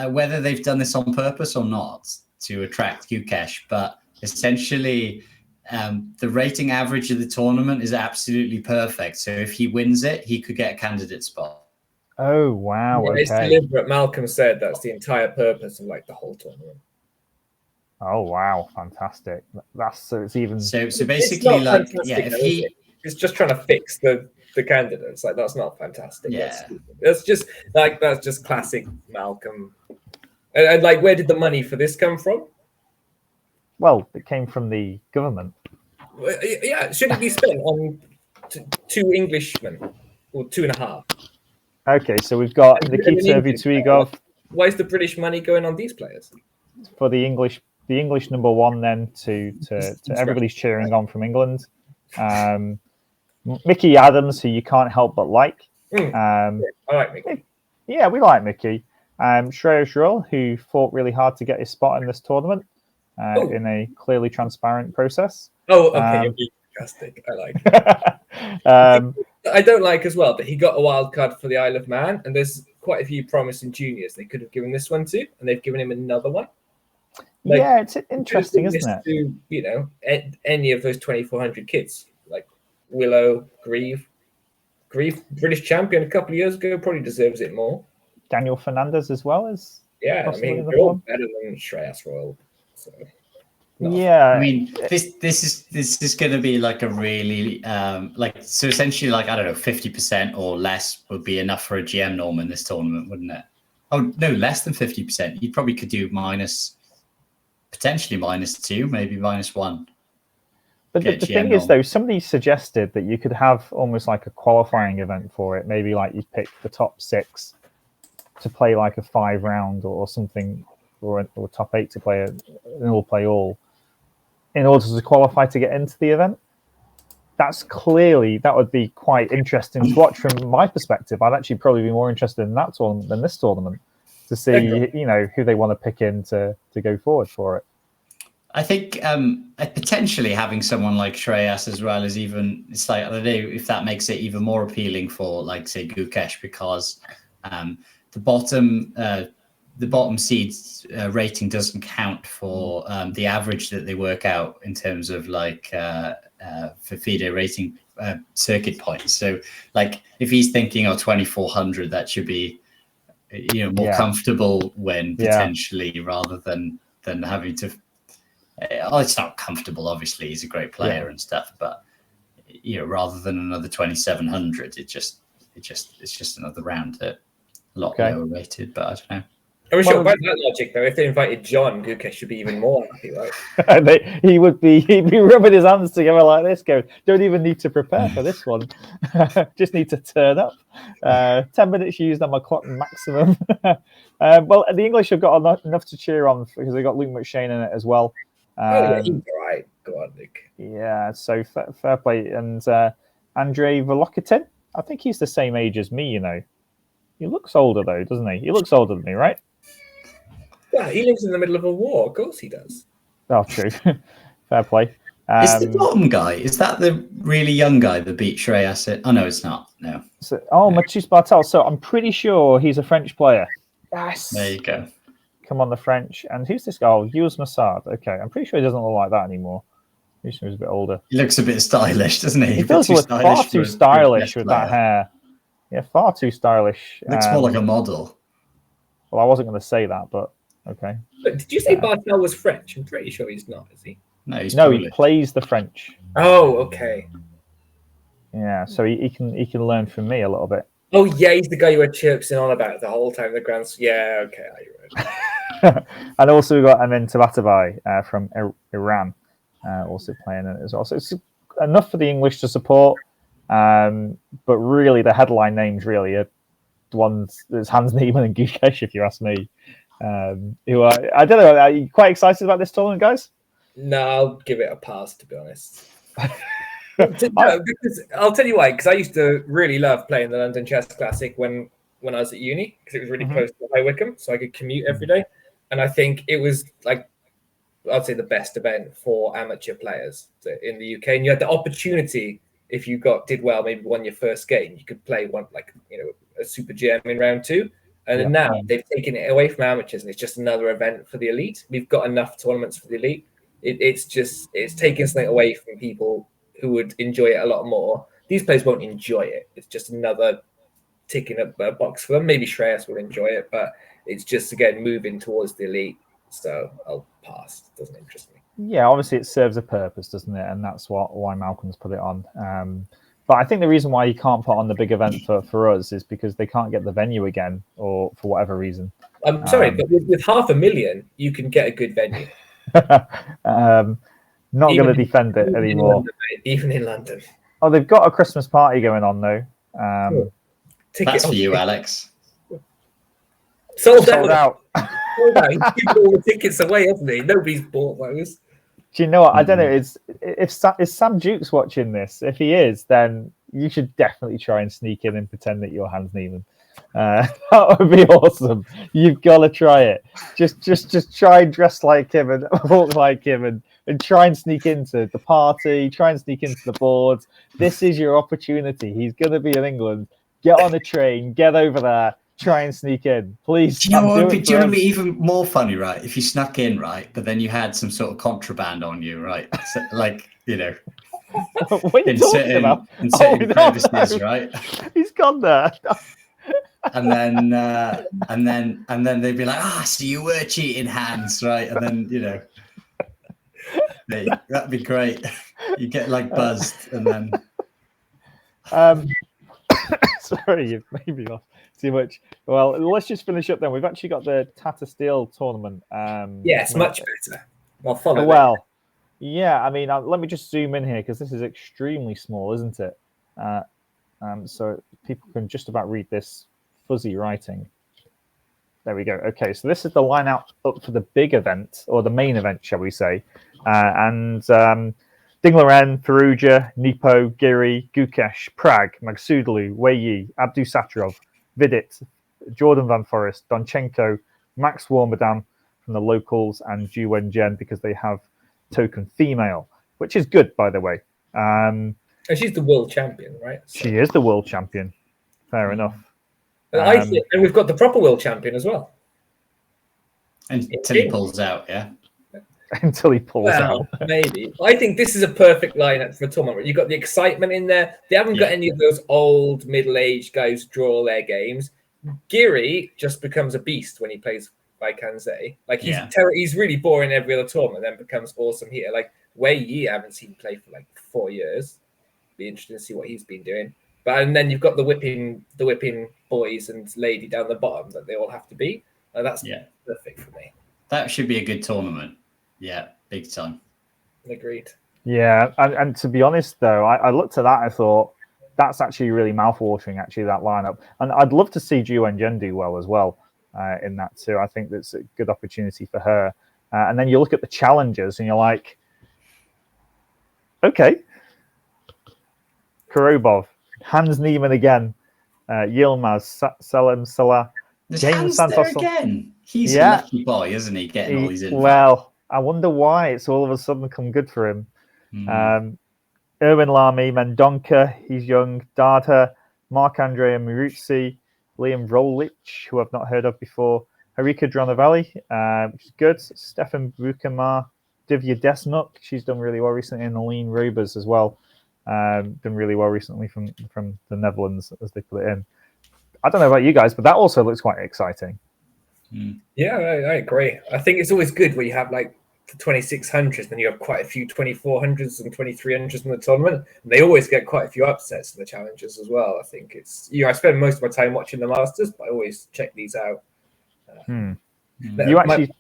whether they've done this on purpose or not to attract Gukesh, but essentially, the rating average of the tournament is absolutely perfect. So if he wins it, he could get a candidate spot. Oh wow! Yeah, okay. It's deliberate. Malcolm said that's the entire purpose of like the whole tournament. Oh wow! Fantastic. That's so it's even so basically like if he it's just trying to fix the candidates. Like that's not fantastic. Yeah, that's just classic Malcolm. And like, where did the money for this come from? Well, it came from the government. Yeah, should it be spent on two Englishmen or 2.5? Okay, so we've got Nikita Vituyegov. Why is the British money going on these players? For the English number one, then to everybody's cheering on from England. Mickey Adams, who you can't help but like. I like Mickey. Yeah, we like Mickey. Shreyas Rull, who fought really hard to get his spot in this tournament in a clearly transparent process. Oh, okay, you're being sarcastic. I like. I don't like as well that he got a wild card for the Isle of Man, and there's quite a few promising juniors they could have given this one to, and they've given him another one. Like, yeah, it's interesting, isn't it? To, any of those 2,400 kids, like Willow, Grieve, British champion a couple of years ago, probably deserves it more. Daniel Fernandez as well is. Yeah, I mean, they're all better than Shreyas Rull. So. Yeah, I mean, this is going to be like a really so essentially like I don't know, 50% or less would be enough for a GM norm in this tournament, wouldn't it? Oh no, less than 50%. You probably could do potentially -2, maybe -1. But the thing is, though, somebody suggested that you could have almost like a qualifying event for it. Maybe like you pick the top 6 to play like a 5-round or something, or top 8 to play an all play all, in order to qualify to get into the event. That would be quite interesting to watch from my perspective. I'd actually probably be more interested in that tournament than this tournament to see, who they want to pick in to go forward for it. I think potentially having someone like Shreyas as well is it's like, I don't know if that makes it even more appealing for, like, say, Gukesh, because the bottom seeds rating doesn't count for the average that they work out in terms of like for FIDE rating circuit points. So like if he's thinking 2,400, that should be more comfortable win potentially rather than having to. It's not comfortable. Obviously, he's a great player and stuff, but rather than another 2,700, it's just another that a lot lower rated. But I don't know. I'm sure by that logic, though, if they invited John, Gukesh should be even more happy, right? He'd be rubbing his hands together like this, going, don't even need to prepare for this one. Just need to turn up. 10 minutes used on my clock maximum. Well, the English have got enough to cheer on because they've got Luke McShane in it as well. He's all right. Go on, Luke. Yeah, so fair play. And Andrei Volokitin, I think he's the same age as me, He looks older, though, doesn't he? He looks older than me, right? Yeah, he lives in the middle of a war. Of course he does. Oh, true. Fair play. Is the bottom guy, is that the really young guy that beat Shreyas? Oh, no, it's not. No. Mathis Bartel. So I'm pretty sure he's a French player. Yes. There you go. Come on, the French. And who's this guy? Oh, Yules Massard. Okay. I'm pretty sure he doesn't look like that anymore. He's a bit older. He looks a bit stylish, doesn't he? He does look far too stylish with that hair. Yeah, far too stylish. Looks more like a model. Well, I wasn't going to say that, but okay. But did you say Bartel was French? I'm pretty sure he's not, is he? No, he plays the French. Oh, okay. Yeah, so he can learn from me a little bit. Oh, yeah, he's the guy you were chirping on about the whole time. Yeah, okay. And also we've got Amin Tabatabai from Iran also playing in it as well. So it's enough for the English to support, but really the headline names really are the ones that's Hans Niemann and Gukesh, if you ask me. Who I don't know. Are you quite excited about this tournament, guys? No, I'll give it a pass, to be honest. No, because I'll tell you why. Because I used to really love playing the London Chess Classic when I was at uni, because it was really close to High Wycombe, so I could commute every day. And I think it was like, I'd say, the best event for amateur players in the UK. And you had the opportunity, if you did well, maybe won your first game, you could play one a Super GM in round 2. And now they've taken it away from amateurs, and it's just another event for the elite. We've got enough tournaments for the elite. It's taking something away from people who would enjoy it a lot more. These players won't enjoy it. It's just another ticking up a box for them. Maybe Shreyas will enjoy it, but it's just, again, moving towards the elite. So I'll pass. It doesn't interest me. Yeah, obviously it serves a purpose, doesn't it? And that's why Malcolm's put it on. But I think the reason why you can't put on the big event for us is because they can't get the venue again, or for whatever reason. I'm sorry, but with 500,000, you can get a good venue. Not going to defend it anymore. Even in London. Oh, they've got a Christmas party going on, though. Cool. That's for you, Alex. Sold out. Sold out. He's given all the tickets away, hasn't he? Nobody's bought those. Do you know what? I don't know. Is Sam Jukes watching this? If he is, then you should definitely try and sneak in and pretend that you're Hans Niemann. That would be awesome. You've got to try it. Just try and dress like him and walk like him and try and sneak into the party. Try and sneak into the boards. This is your opportunity. He's going to be in England. Get on a train. Get over there. Try and sneak in, please. Do you know what would be even more funny, right? If you snuck in, right, but then you had some sort of contraband on you, right? So, like, what are you talking about? In certain crevices, right? He's gone there. And then they'd be like, so you were cheating, Hans, right? And then that'd be great. You get like buzzed, and then. Sorry, you've made me laugh too much. Well, let's just finish up then. We've actually got the Tata Steel tournament. Yes, much better. Yeah, I mean, let me just zoom in here because this is extremely small, isn't it? So people can just about read this fuzzy writing. There we go. Okay, so this is the line up for the big event, or the main event, shall we say. Dingloren, Perugia, Nipo, Giri, Gukesh, Prague, Magsudlu, Wei Yi, Abdu Satrov, Vidit, Jordan Van Forest, Donchenko, Max Warmadam from the locals, and Ju Wen-jen because they have token female, which is good, by the way. And she's the world champion, right? So. She is the world champion. Fair enough. And we've got the proper world champion as well. Until he pulls out, yeah. Until he pulls out. Maybe. I think this is a perfect lineup for a tournament. You've got the excitement in there. They haven't got any of those old, middle-aged guys who draw all their games. Giri just becomes a beast when he plays by Kanze. Like, he's really boring every other tournament, then becomes awesome here. Like, Wei Yi, I haven't seen play for like 4 years. Be interesting to see what he's been doing. And then you've got the whipping boys and lady down the bottom that they all have to beat. That's perfect for me. That should be a good tournament. Yeah, big time. Agreed. Yeah, and to be honest, though, I looked at that, I thought, that's actually really mouthwatering, actually, that lineup. And I'd love to see Ju Wen-jen do well as well in that too. I think that's a good opportunity for her. And then you look at the challengers and you're like, okay. Korobov, Hans Niemann again, Yilmaz, Salem Salah, James Santos again. He's a lucky boy, isn't he? Getting all these in. Well, I wonder why it's all of a sudden come good for him. Erwin Lamy, Mendonca, he's young. Dada, Marc-Andrea Maruzzi, Liam Rolich, who I've not heard of before. Harika Dronovalli, which is good. Stefan Bukamar, Divya Desnuk, she's done really well recently. And Aline Robers as well. Done really well recently from the Netherlands, as they put it in. I don't know about you guys, but that also looks quite exciting. Yeah, I agree. I think it's always good when you have like the 2600s, then you have quite a few 2400s and 2300s in the tournament. And they always get quite a few upsets in the challenges as well. I think it's I spend most of my time watching the Masters, but I always check these out. You actually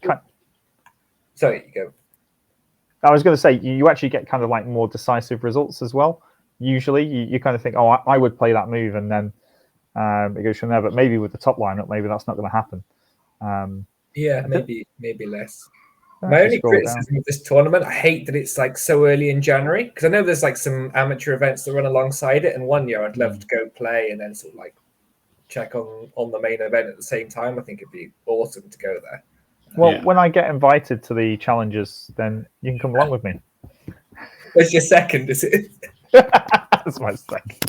sorry, you go. I was going to say you actually get kind of like more decisive results as well. Usually, you kind of think, oh, I would play that move, and then it goes from there. But maybe with the top lineup, maybe that's not going to happen. Yeah, maybe less. I My should only scroll down. criticism of this tournament, I hate that it's like so early in January, because I know there's like some amateur events that run alongside it, and one year I'd love to go play and then sort of like check on the main event at the same time. I think it'd be awesome to go there. Well, Yeah. when I get invited to the challenges, then you can come along with me. What's your second? Is it? That's my second.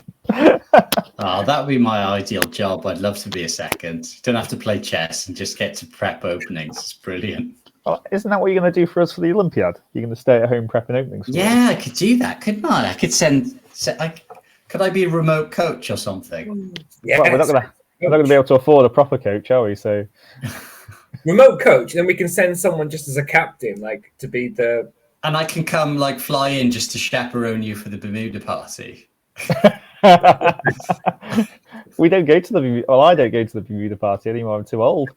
Oh, that would be my ideal job. I'd love to be a second. You don't have to play chess and just get to prep openings. It's brilliant. Well, isn't that what you're going to do for us for the Olympiad? You're going to stay at home prepping openings for us? Yeah, I could do that, couldn't I? I could could I be a remote coach or something? Yeah, Well, we're not going to be able to afford a proper coach, are we? So remote coach, then we can send someone just as a captain, like to be the. And I can come like fly in just to chaperone you for the Bermuda party. we don't go to the. Well, I don't go to the Bermuda party anymore. I'm too old.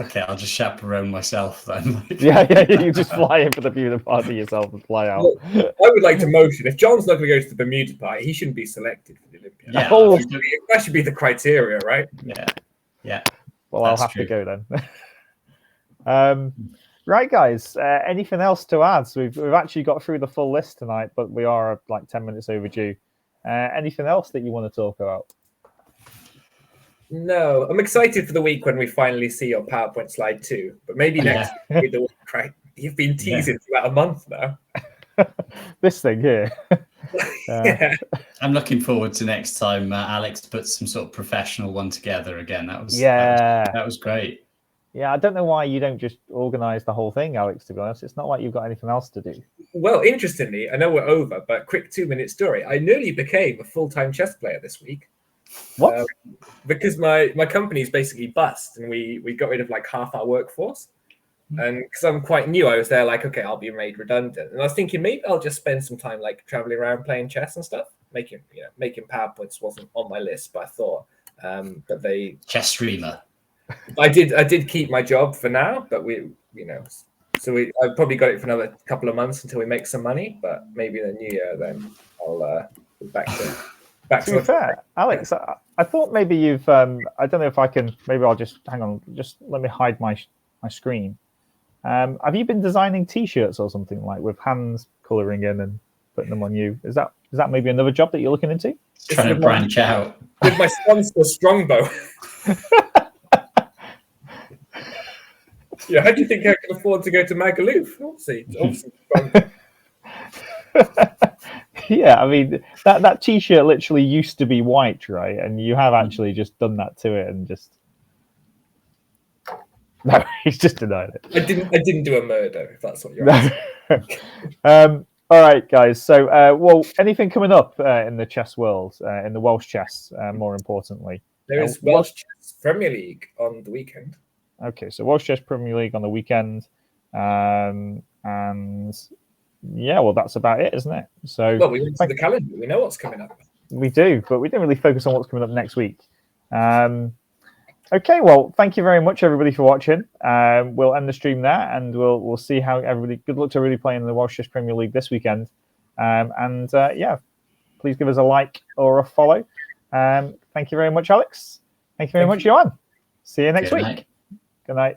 Okay, I'll just chaperone myself then. Yeah, you just fly in for the Bermuda party yourself and fly out. Look, I would like to motion. If John's not going to go to the Bermuda party, he shouldn't be selected for the Olympiad. Yeah. Oh. That should be the criteria, right? Yeah. Well, I'll That's have true. to go then. Right, guys. Anything else to add? So we've actually got through the full list tonight, but we are like 10 minutes overdue. Anything else that you want to talk about? No, I'm excited for the week when we finally see your PowerPoint slide too. But maybe next week with the week, right? You've been teasing for about a month now. This thing here. Yeah. I'm looking forward to next time Alex puts some sort of professional one together again. That was great. Yeah, I don't know why you don't just organise the whole thing, Alex, to be honest. It's not like you've got anything else to do. Well, interestingly, I know we're over, but quick 2-minute story. I nearly became a full-time chess player this week. What? Because my company's basically bust, and we got rid of like half our workforce. And because I'm quite new, I was there like, okay, I'll be made redundant. And I was thinking maybe I'll just spend some time like traveling around playing chess and stuff. Making PowerPoints wasn't on my list, but I thought that they Chess streamer. I did keep my job for now, but I've probably got it for another couple of months until we make some money. But maybe in the new year, then I'll be back to be fair, Alex, I thought maybe you've. I don't know if I can. Maybe I'll just hang on. Just let me hide my screen. Have you been designing T-shirts or something like with hands colouring in and putting them on you? Is that maybe another job that you're looking into? Trying to branch out with my sponsor Strongbow. Yeah, how do you think I can afford to go to Magaluf? Obviously. Yeah, I mean that T-shirt literally used to be white, right? And you have actually just done that to it and just. No, he's just denied it. I didn't do a murder, if that's what you're asking. All right, guys. So, anything coming up in the chess world, in the Welsh chess, more importantly? There is Welsh Chess Premier League on the weekend. Okay, so Welsh Chess Premier League on the weekend. And yeah, well, that's about it, isn't it? So, well, we went to the calendar. We know what's coming up. We do, but we didn't really focus on what's coming up next week. Okay, well, thank you very much, everybody, for watching. We'll end the stream there, and we'll see how everybody. Good luck to everybody playing in the Welsh Chess Premier League this weekend. Yeah, please give us a like or a follow. Thank you very much, Alex. Thank you very much, Johan. See you next week. Good night.